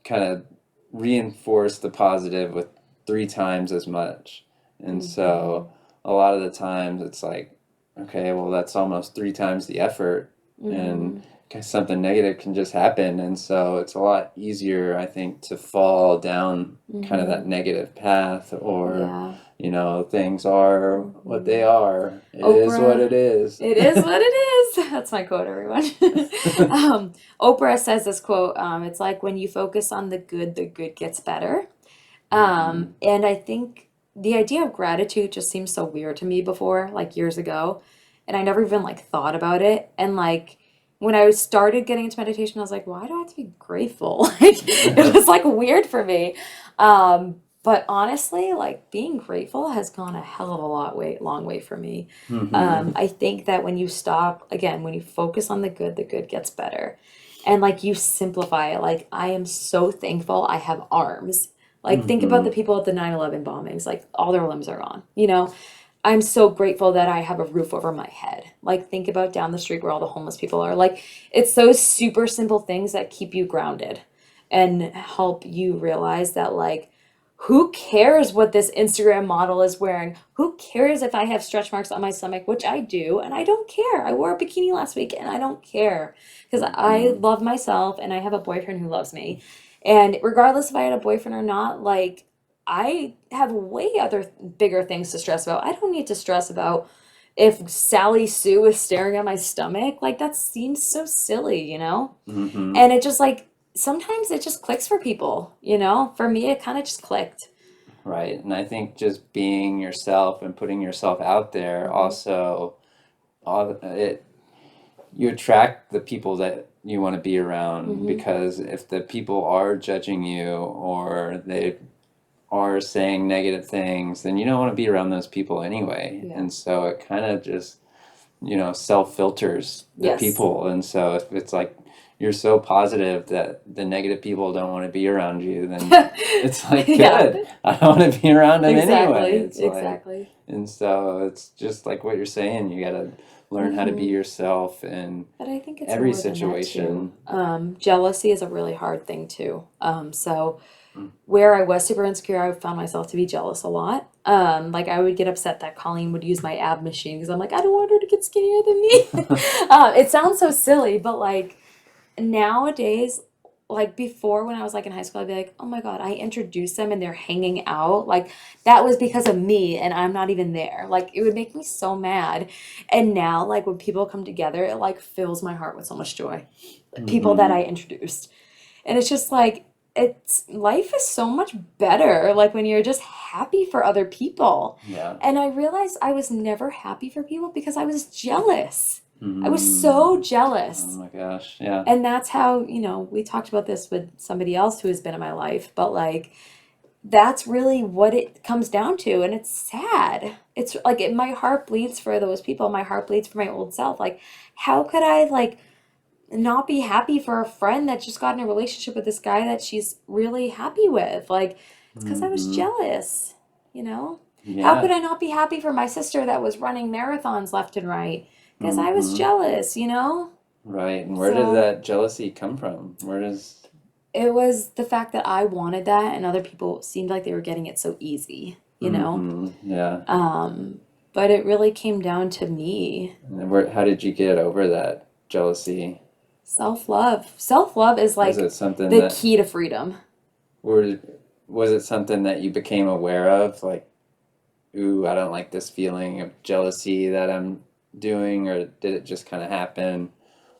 A: kind of reinforce the positive with three times as much. And
B: Hmm.
A: so a lot of the times it's like, okay, well, that's almost three times the effort, and
B: Hmm.
A: something negative can just happen. And so it's a lot easier, I think, to fall down kind of that
B: Hmm.
A: negative path, or,
B: Yeah.
A: things are what they
B: Hmm.
A: are. It is what
B: Oprah,
A: it is.
B: it is what it is. That's my quote, everyone. Oprah says this quote, it's like when you focus on the good gets better.
A: Hmm.
B: And I think the idea of gratitude just seems so weird to me before, like years ago. And I never even like thought about it. And like when I started getting into meditation, I was like, why do I have to be grateful? Like it was like weird for me. But honestly, like being grateful has gone a hell of a long way for me.
A: Hmm.
B: I think that when you stop, again, when you focus on the good gets better. And like you simplify it, like I am so thankful I have arms. Like, think about the
A: Hmm.
B: people at the 9/11 bombings, like, all their limbs are gone, you know? I'm so grateful that I have a roof over my head. Like, think about down the street where all the homeless people are. Like, it's those super simple things that keep you grounded and help you realize that, like, who cares what this Instagram model is wearing? Who cares if I have stretch marks on my stomach, which I do, and I don't care. I wore a bikini last week and I don't care because I
A: Hmm.
B: love myself and I have a boyfriend who loves me. And regardless if I had a boyfriend or not, like I have way other bigger things to stress about. I don't need to stress about if Sally Sue is staring at my stomach. Like that seems so silly, you know?
A: Hmm.
B: And it just like sometimes it just clicks for people, you know? For me it kind of just clicked.
A: Right. And I think just being yourself and putting yourself out there
B: Hmm.
A: also, it you attract the people that you want to be around,
B: Hmm.
A: because if the people are judging you or they are saying negative things, then you don't want to be around those people anyway.
B: Yeah.
A: And so it kind of just, self filters the
B: Yes.
A: people. And so if it's like you're so positive that the negative people don't want to be around you, then it's like,
B: Yeah.
A: good. I don't want to be around them anyway.
B: Exactly.
A: It's like,
B: Exactly.
A: and so it's just like what you're saying. You got to learn how to be
B: Hmm.
A: yourself in
B: But I think it's
A: every
B: more than that too.
A: situation.
B: Jealousy is a really hard thing too. So
A: Mm.
B: where I was super insecure, I found myself to be jealous a lot. Like I would get upset that Colleen would use my ab machine because I'm like, I don't want her to get skinnier than me. It sounds so silly, but like nowadays, like before when I was like in high school, I'd be like, oh my God, I introduced them and they're hanging out. Like that was because of me and I'm not even there. Like it would make me so mad. And now, like when people come together, it like fills my heart with so much joy. People that
A: Mm-hmm.
B: I introduced. And it's just like, it's life is so much better like when you're just happy for other people.
A: Yeah.
B: And I realized I was never happy for people because I was jealous. I was so
A: Mm. Oh
B: jealous.
A: my gosh. Yeah.
B: And that's how, we talked about this with somebody else who has been in my life, but like that's really what it comes down to. And it's sad. It's like my heart bleeds for those people. My heart bleeds for my old self. Like, how could I like not be happy for a friend that just got in a relationship with this guy that she's really happy with? Like, it's because I was
A: Mm-hmm.
B: jealous, you know? How could
A: Yeah.
B: I not be happy for my sister that was running marathons left and right? Because I was
A: Mm-hmm.
B: jealous, you know?
A: Right. And where did
B: So
A: that jealousy come from? Where does
B: it was the fact that I wanted that and other people seemed like they were getting it so easy, you know?
A: Mm-hmm. Yeah.
B: Um, but it really came down to me.
A: And then how did you get over that jealousy?
B: Self-love. Self-love is
A: Was
B: like
A: it something
B: the
A: that
B: key to freedom.
A: or was it something that you became aware of, like, ooh, I don't like this feeling of jealousy that I'm doing, or did it just kind of happen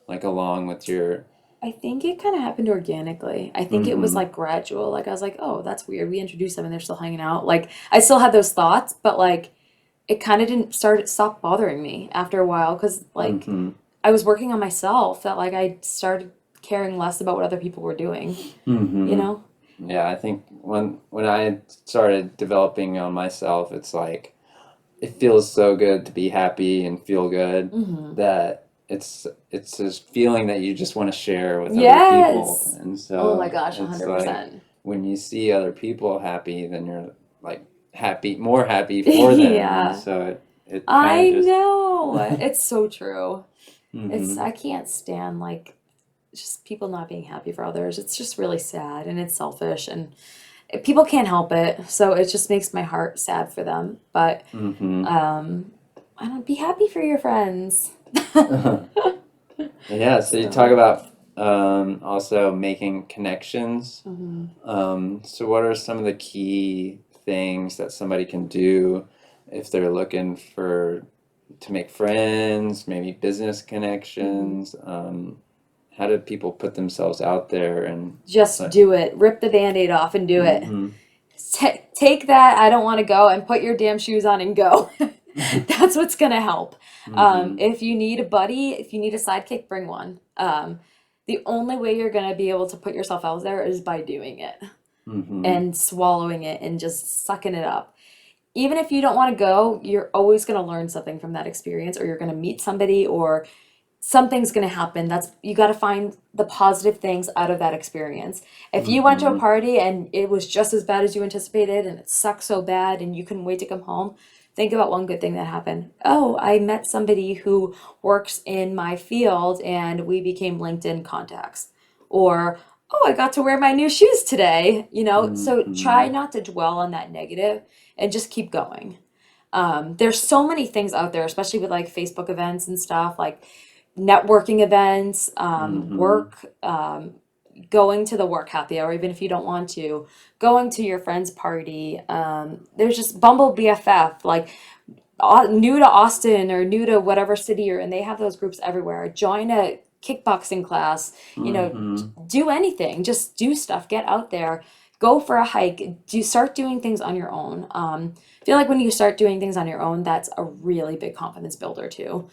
A: like along with your
B: I think it kind of happened organically. I think it was
A: mm-hmm.
B: like gradual. Like I was like, oh, that's weird. We introduced them and they're still hanging out. Like I still had those thoughts, but like it kind of didn't stop bothering me after a while because like
A: Mm-hmm.
B: I was working on myself that like I started caring less about what other people were doing, you
A: Mm-hmm.
B: know?
A: Yeah, I think when I started developing on myself, it's like it feels so good to be happy and feel good
B: Hmm.
A: that it's this feeling that you just want to share with other people.
B: Yes.
A: And
B: Oh my
A: so
B: gosh,
A: it's like
B: 100%.
A: when you see other people happy, then you're like happy, more happy for them. And
B: Yeah.
A: so it kind of
B: I
A: just
B: know. It's so true.
A: hmm
B: I can't stand like just people not being happy for others. It's just really sad and it's selfish and people can't help it. So it just makes my heart sad for them. But
A: hmm
B: um I don't be happy for your friends.
A: Yeah, so you talk
B: So,
A: about also making connections.
B: mhm.
A: So what are some of the key things that somebody can do if they're looking for to make friends, maybe business
B: Mhm.
A: connections? How do people put themselves out there and
B: Just
A: like,
B: do it. Rip the band-aid off and do it.
A: mm-hmm,
B: Take that I don't want to go and put your damn shoes on and go. That's what's gonna help.
A: mm-hmm,
B: If you need a buddy, if you need a sidekick, bring one. The only way you're gonna be able to put yourself out there is by doing it
A: mm-hmm,
B: and swallowing it and just sucking it up. Even if you don't want to go, you're always gonna learn something from that experience, or you're gonna meet somebody, or something's going to happen. That's you got to find the positive things out of that experience. If you went to a
A: mm-hmm,
B: party and it was just as bad as you anticipated and it sucked so bad and you couldn't wait to come home, think about one good thing that happened. Oh, I met somebody who works in my field and we became LinkedIn contacts. Or, oh, I got to wear my new shoes today, So try
A: mm-hmm,
B: not to dwell on that negative and just keep going. There's so many things out there, especially with like Facebook events and stuff, like networking events,
A: mm-hmm,
B: work, going to the work happy hour, even if you don't want to, going to your friend's party. There's just Bumble BFF, like new to Austin or new to whatever city you're in. They have those groups everywhere. Join a kickboxing class,
A: mm-hmm,
B: do anything, just do stuff, get out there. Go for a hike. Do start doing things on your own. I feel like when you start doing things on your own, that's a really big confidence builder too.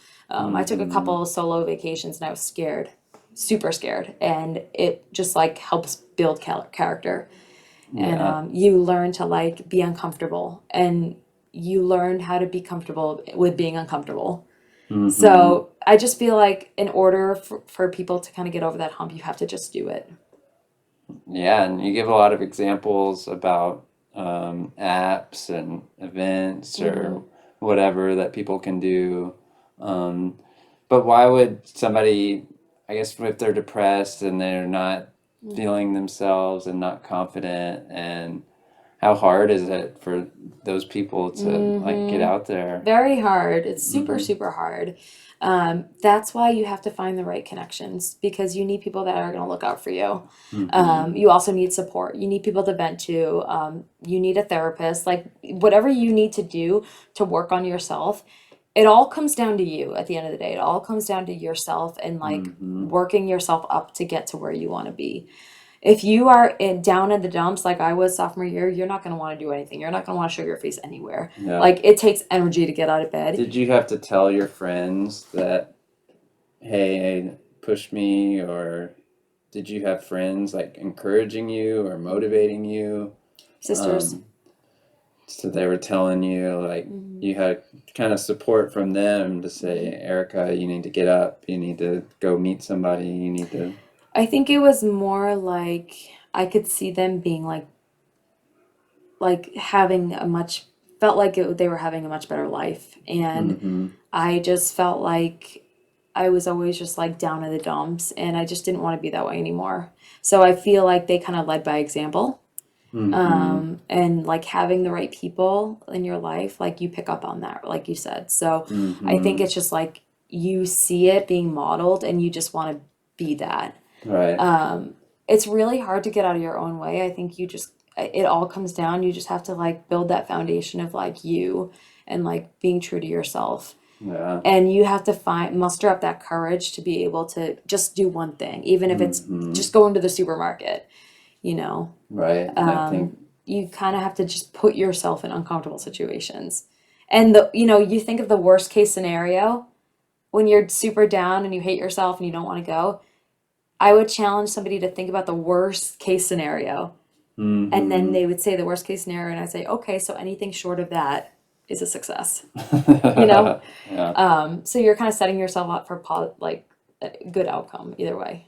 B: I took a
A: mm-hmm.
B: couple of solo vacations and I was scared, super scared, and it just like helps build character. And
A: Yeah.
B: you learn to like be uncomfortable, and you learn how to be comfortable with being uncomfortable.
A: Mm-hmm.
B: So I just feel like in order for people to kind of get over that hump, you have to just do it.
A: Yeah, and you give a lot of examples about apps and events
B: Hmm.
A: or whatever that people can do. Um, but why would somebody, I guess, if they're depressed and they're not feeling themselves and not confident, and how hard is it for those people to like get
B: Mm-hmm.
A: out there?
B: Very hard. It's super,
A: Mm-hmm.
B: super hard. That's why you have to find the right connections because you need people that are going to look out for you.
A: Mm-hmm.
B: You also need support. You need people to vent to. You need a therapist. Like whatever you need to do to work on yourself, it all comes down to you at the end of the day. It all comes down to yourself and like
A: Mm-hmm.
B: working yourself up to get to where you want to be. If you are down in the dumps like I was sophomore year, you're not going to want to do anything. You're not going to want to show your face anywhere.
A: Yeah.
B: Like it takes energy to get out of bed.
A: Did you have to tell your friends that, hey, push me, or did you have friends like encouraging you or motivating you?
B: Sisters.
A: So they were telling you like
B: Mhm.
A: you had kind of support from them to say, Erica, you need to get up, you need to go meet somebody, you need to.
B: I think it was more like I could see them being like having a much felt like they were having a much better life, and
A: Mm-hmm.
B: I just felt like I was always just like down in the dumps, and I just didn't want to be that way anymore. So I feel like they kind of led by example.
A: Mm-hmm.
B: And like having the right people in your life, like you pick up on that, like you said. So I think
A: Mm-hmm.
B: it's just like you see it being modeled and you just want to be that.
A: Right.
B: It's really hard to get out of your own way. I think it all comes down, you just have to like build that foundation of like you and like being true to yourself.
A: Yeah.
B: And you have to muster up that courage to be able to just do one thing, even if it's
A: Mm-hmm.
B: just going to the supermarket, you know.
A: Right. And I think,
B: You kind of have to just put yourself in uncomfortable situations. And you think of the worst case scenario when you're super down and you hate yourself and you don't want to go. I would challenge somebody to think about the worst case scenario. And then
A: mm-hmm.
B: they would say the worst case scenario, and I say, okay, so anything short of that is a success, you know?
A: Yeah.
B: So you're kind of setting yourself up for like a good outcome either way.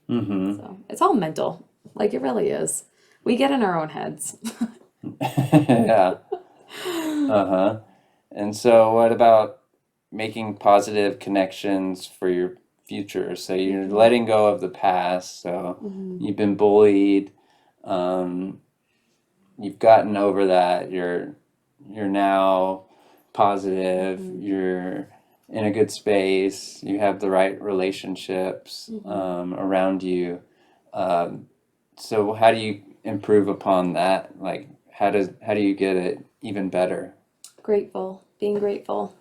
A: Mm-hmm.
B: So it's all mental. Like it really is. We get in our own heads.
A: Yeah. Uh-huh. And so what about making positive connections for your future? So you're
B: Mhm.
A: letting go of the past. So
B: Mhm.
A: you've been bullied. Um, you've gotten over that. You're now positive.
B: Mhm.
A: You're in a good space. You have the right relationships
B: Mhm.
A: around you. Um, so how do you improve upon that? Like how do you get it even better?
B: Grateful, being grateful.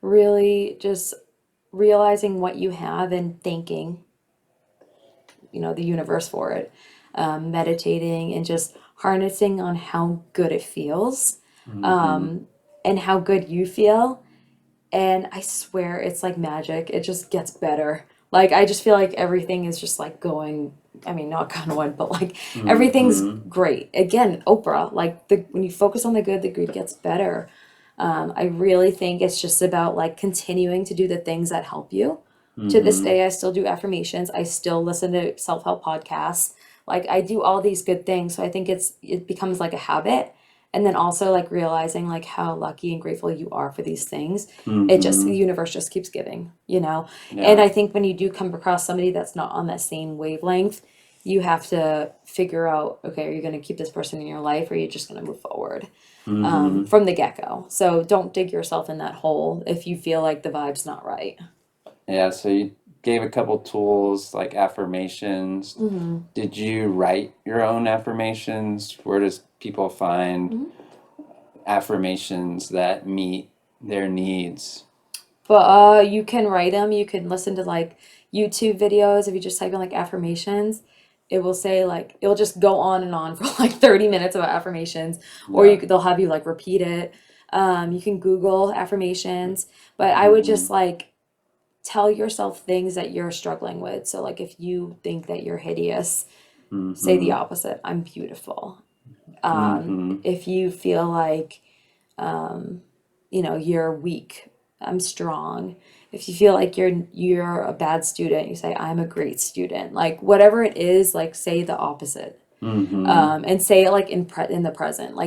B: Really just realizing what you have and thanking, the universe for it. Meditating and just harnessing on how good it feels,
A: Mm-hmm.
B: um, and how good you feel. And I swear it's like magic. It just gets better. Like I just feel like everything is just like going. I mean, knock on wood, but like everything's
A: Mm-hmm.
B: great. Again, Oprah. Like when you focus on the good gets better. I really think it's just about like continuing to do the things that help you. To this
A: Mm-hmm.
B: day, I still do affirmations. I still listen to self-help podcasts. Like I do all these good things. So I think it becomes like a habit. And then also like realizing like how lucky and grateful you are for these things. The
A: Mm-hmm.
B: universe just keeps giving. And
A: Yeah.
B: I think when you do come across somebody that's not on that same wavelength, you have to figure out, okay, are you going to keep this person in your life or are you just going to move forward,
A: Mm-hmm.
B: from the get-go? So don't dig yourself in that hole if you feel like the vibe's not right.
A: Yeah, so you gave a couple tools like affirmations.
B: Hmm.
A: Did you write your own affirmations? Where does people find
B: Hmm.
A: affirmations that meet their needs?
B: But you can write them. You can listen to like YouTube videos. If you just type in like affirmations, it will say like it'll just go on and on for like 30 minutes about affirmations, or
A: Yeah.
B: they'll have you like repeat it. You can Google affirmations, but I would
A: Mm-hmm.
B: just like tell yourself things that you're struggling with. So like if you think that you're hideous, say the
A: Mm-hmm.
B: opposite. I'm beautiful.
A: Mm-hmm.
B: If you feel like you're weak, I'm strong. If you feel like you're a bad student, you say I'm a great student. Like whatever it is, like say the opposite.
A: Mm-hmm.
B: And say it like in the present,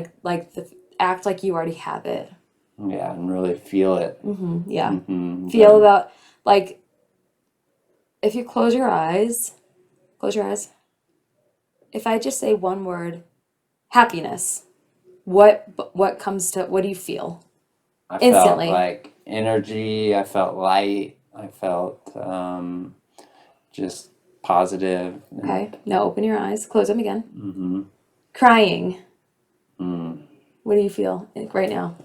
B: act like you already have it.
A: Yeah, and really feel it.
B: Yeah.
A: Mm-hmm.
B: Feel about like if you close your eyes, if I just say one word, happiness. What comes to, what do you feel
A: I felt
B: instantly?
A: like energy. I felt light. I felt just positive.
B: Okay, now open your eyes, close them again.
A: Mm-hmm.
B: Crying.
A: Mm.
B: What do you feel like right now?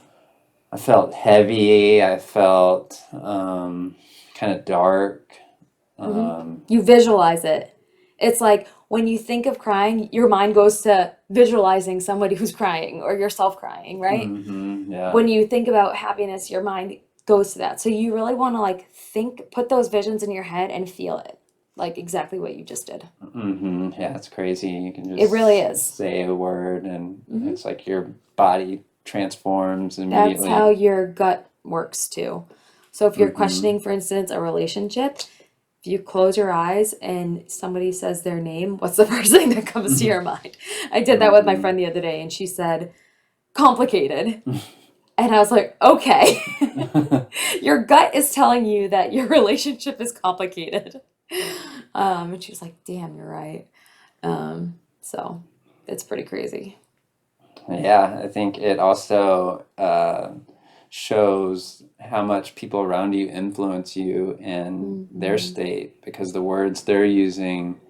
A: I felt heavy. I felt kind of dark.
B: You visualize it. It's like when you think of crying, your mind goes to visualizing somebody who's crying or yourself crying, right?
A: Yeah.
B: When you think about happiness, your mind goes to that. So you really want to like think, put those visions in your head and feel it, like exactly what you just did.
A: Yeah, it's crazy. You can
B: It really
A: just
B: is.
A: say a word and it's like your body transforms
B: That's
A: immediately.
B: how your gut works too. So if you're
A: Mm-hmm.
B: questioning, for instance, a relationship, if you close your eyes and somebody says their name, what's the first thing that comes to your mind? I did that with my friend the other day and she said, complicated. And I was like, okay. Your gut is telling you that your relationship is complicated. And she was like, damn, you're right. So it's pretty crazy.
A: Yeah, I think it also shows how much people around you influence you and their state because the words they're using,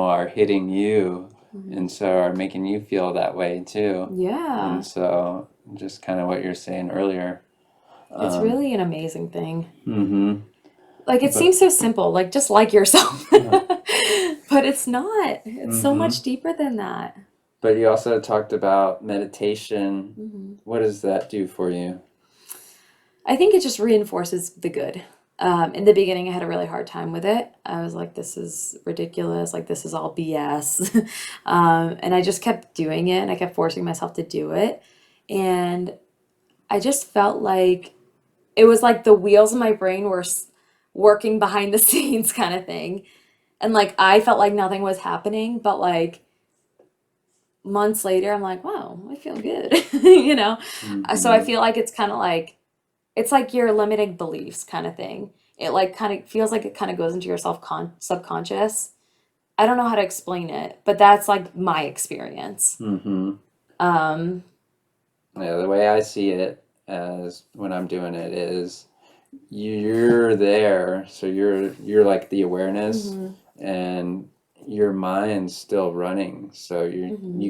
A: are hitting you and so are making you feel that way too.
B: Yeah,
A: And so just kind of what you're saying earlier.
B: it's
A: Um,
B: really an amazing thing.
A: hmm
B: Like it
A: But
B: seems so simple, like just like yourself. But it's not. It's so
A: hmm
B: much deeper than that.
A: but you also talked about meditation. What does that do for you?
B: I think it just reinforces the good. In the beginning, I had a really hard time with it. I was like, this is ridiculous. Like, this is all BS. And I just kept doing it and I kept forcing myself to do it. And I just felt like it was like the wheels in my brain were working behind the scenes kind of thing. And like, I felt like nothing was happening, but like, months later, I'm like, wow, I feel good, you know? So I
A: hmm
B: feel like it's kind of like, it's like your limiting beliefs kind of thing. It like kind of feels like it kind of goes into your subconscious. I don't know how to explain it, but that's like my experience.
A: hmm
B: Um,
A: Yeah, the way I see it as when I'm doing it is you're there, so you're like the awareness
B: mhm,
A: and your mind's still running. So
B: mhm,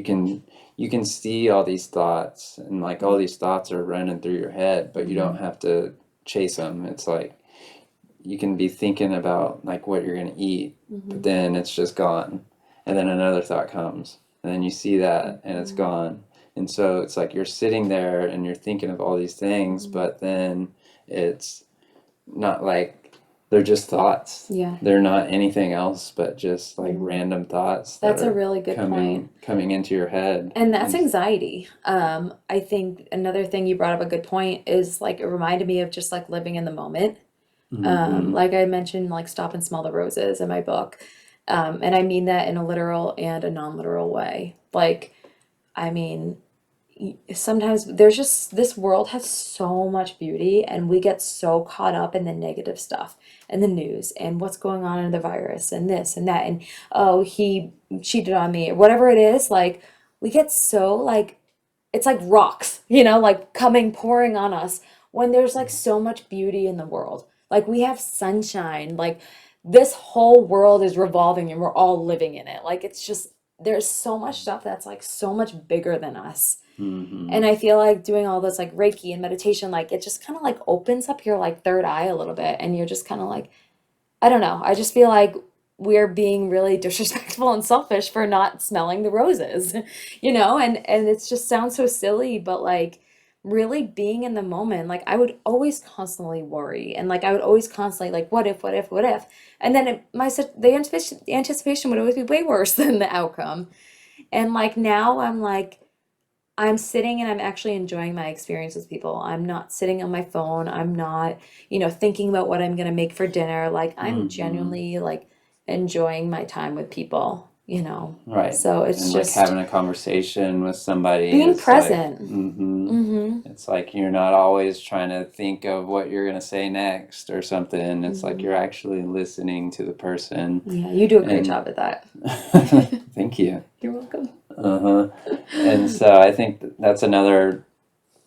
A: you can see all these thoughts and like all these thoughts are running through your head, but you don't
B: mhm,
A: have to chase them. It's like you can be thinking about like what you're gonna eat, but
B: mhm,
A: then it's just gone. And then another thought comes, and then you see that and it's
B: mhm,
A: gone. And so it's like you're sitting there and you're thinking of all these things,
B: mhm.
A: but then it's not like they're just thoughts.
B: Yeah,
A: They're not anything else but just like
B: mhm.
A: random thoughts that
B: That's a
A: are
B: really good point.
A: coming into your head.
B: And that's
A: And
B: anxiety. I think another thing you brought up a good point is like it reminded me of just like living in the moment.
A: mm-hmm,
B: Like I mentioned, like stop and smell the roses in my book. And I mean that in a literal and a non-literal way. Like, I mean, sometimes there's just this world has so much beauty, and we get so caught up in the negative stuff and the news and what's going on in the virus and this and that. And oh, he cheated on me or whatever it is. Like, we get so like, it's like rocks, like coming pouring on us when there's like so much beauty in the world. Like we have sunshine, like this whole world is revolving and we're all living in it. Like it's just there's so much stuff that's like so much bigger than us.
A: mm-hmm,
B: And I feel like doing all this like Reiki and meditation, like it just kind of like opens up your like third eye a little bit and you're just kind of like I don't know. I just feel like we're being really disrespectful and selfish for not smelling the roses, and it's just sounds so silly, but like really being in the moment, like I would always constantly worry and like I would always constantly like what if, what if, what if, and then the anticipation would always be way worse than the outcome. And like now I'm sitting and I'm actually enjoying my experience with people. I'm not sitting on my phone. I'm not, thinking about what I'm gonna make for dinner. Like I'm
A: mm-hmm.
B: genuinely like enjoying my time with people.
A: Right.
B: So it's
A: And like
B: just
A: having a conversation with somebody
B: being
A: is like,
B: present.
A: mm-hmm.
B: Mm-hmm.
A: It's like you're not always trying to think of what you're gonna say next or something. It's like
B: Mm-hmm.
A: you're actually listening to the person.
B: Yeah, you do a great
A: And
B: job at that.
A: thank you.
B: You're welcome.
A: Uh-huh. And so I think that's another,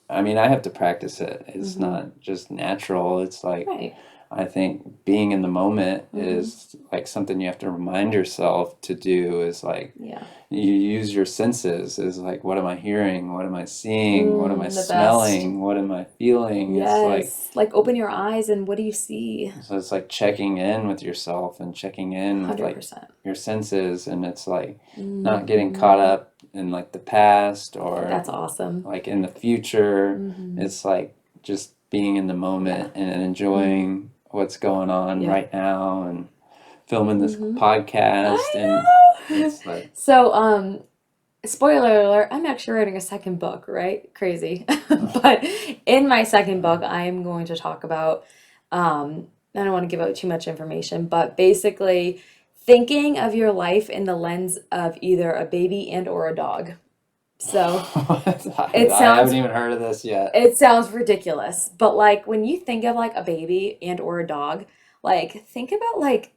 A: I mean, I have to practice it. It's not just natural. It's like,
B: Right.
A: I think being in the moment
B: Mm-hmm.
A: is like something you have to remind yourself to do is like
B: Yeah.
A: you use your senses is like what am I hearing? What am I seeing? What am I
B: The best.
A: smelling? What am I feeling? It's like
B: Yes. Like open your eyes and what do you see?
A: so it's like checking in with yourself and checking in with like
B: 100%.
A: your senses and it's like not getting caught
B: Mm-hmm.
A: up in like the past or
B: That's awesome.
A: like in the future.
B: Mm-hmm.
A: It's like just being in the
B: Yeah.
A: moment and
B: Mm-hmm.
A: enjoying what's going on
B: Yep.
A: right now and filming this
B: Mm-hmm.
A: podcast and
B: I know.
A: it's like
B: So, spoiler alert, I'm actually writing a second book, right? Crazy. But in my second book, I am going to talk about, I don't want to give out too much information, but basically thinking of your life in the lens of either a baby and or a dog. So it
A: I haven't
B: sounds
A: even heard of this yet.
B: it sounds ridiculous, but like when you think of like a baby and or a dog, like think about like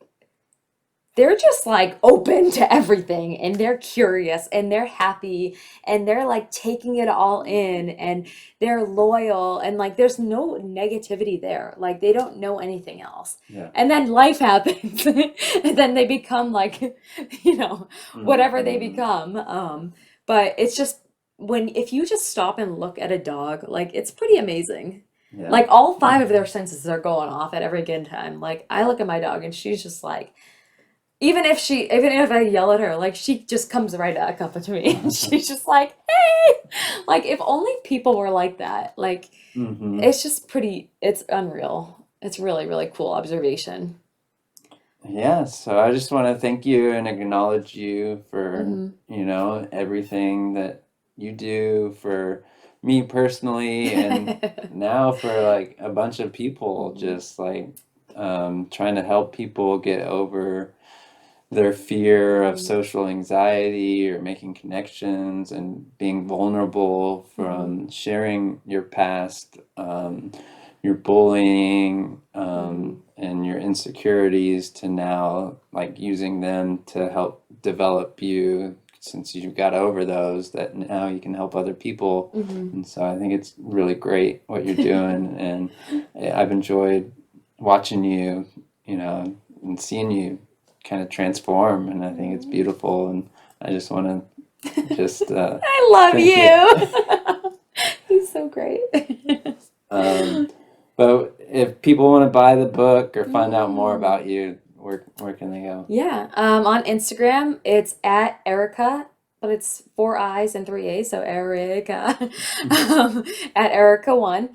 B: they're just like open to everything and they're curious and they're happy and they're like taking it all in and they're loyal and like there's no negativity there. Like they don't know anything else.
A: Yeah.
B: And then life happens and then they become like, whatever they
A: Mhm.
B: become. But it's just when if you just stop and look at a dog, like it's pretty amazing.
A: Yeah.
B: Like all five of their senses are going off at every given time. Like I look at my dog and she's just like even if I yell at her, like she just comes right back up to me and she's just like, hey! Like if only people were like that. Like
A: Hmm.
B: it's unreal. It's really, really cool observation.
A: Yeah, so I just want to thank you and acknowledge you for,
B: Hmm.
A: everything that you do for me personally and now for like a bunch of people,
B: Hmm.
A: just like trying to help people get over their fear of
B: Hmm.
A: social anxiety or making connections and being vulnerable
B: Hmm.
A: from sharing your past, your bullying,
B: Hmm.
A: and your insecurities to now like using them to help develop you since you got over those that now you can help other people.
B: Hmm.
A: And so I think it's really great what you're doing and I've enjoyed watching you, and seeing you kind of transform, and I think it's beautiful. And I just want to just
B: I love
A: thank you.
B: you. He's so great.
A: um, but if people want to buy the book or find out more
B: Mm.
A: about you, where can they go?
B: Yeah. On Instagram, it's at Erica, but it's four I's and three A's, so Erica. um, at Erica1.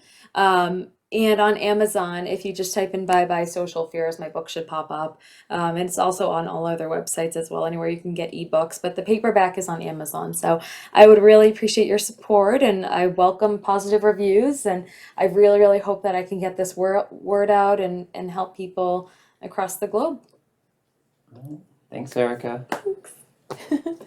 B: And on Amazon, if you just type in Bye Bye Social Fears, my book should pop up. And it's also on all other websites as well, anywhere you can get ebooks. But the paperback is on Amazon. So I would really appreciate your support and I welcome positive reviews. And I really, really hope that I can get this word out and help people across the globe.
A: Thanks, Erica.
B: Thanks.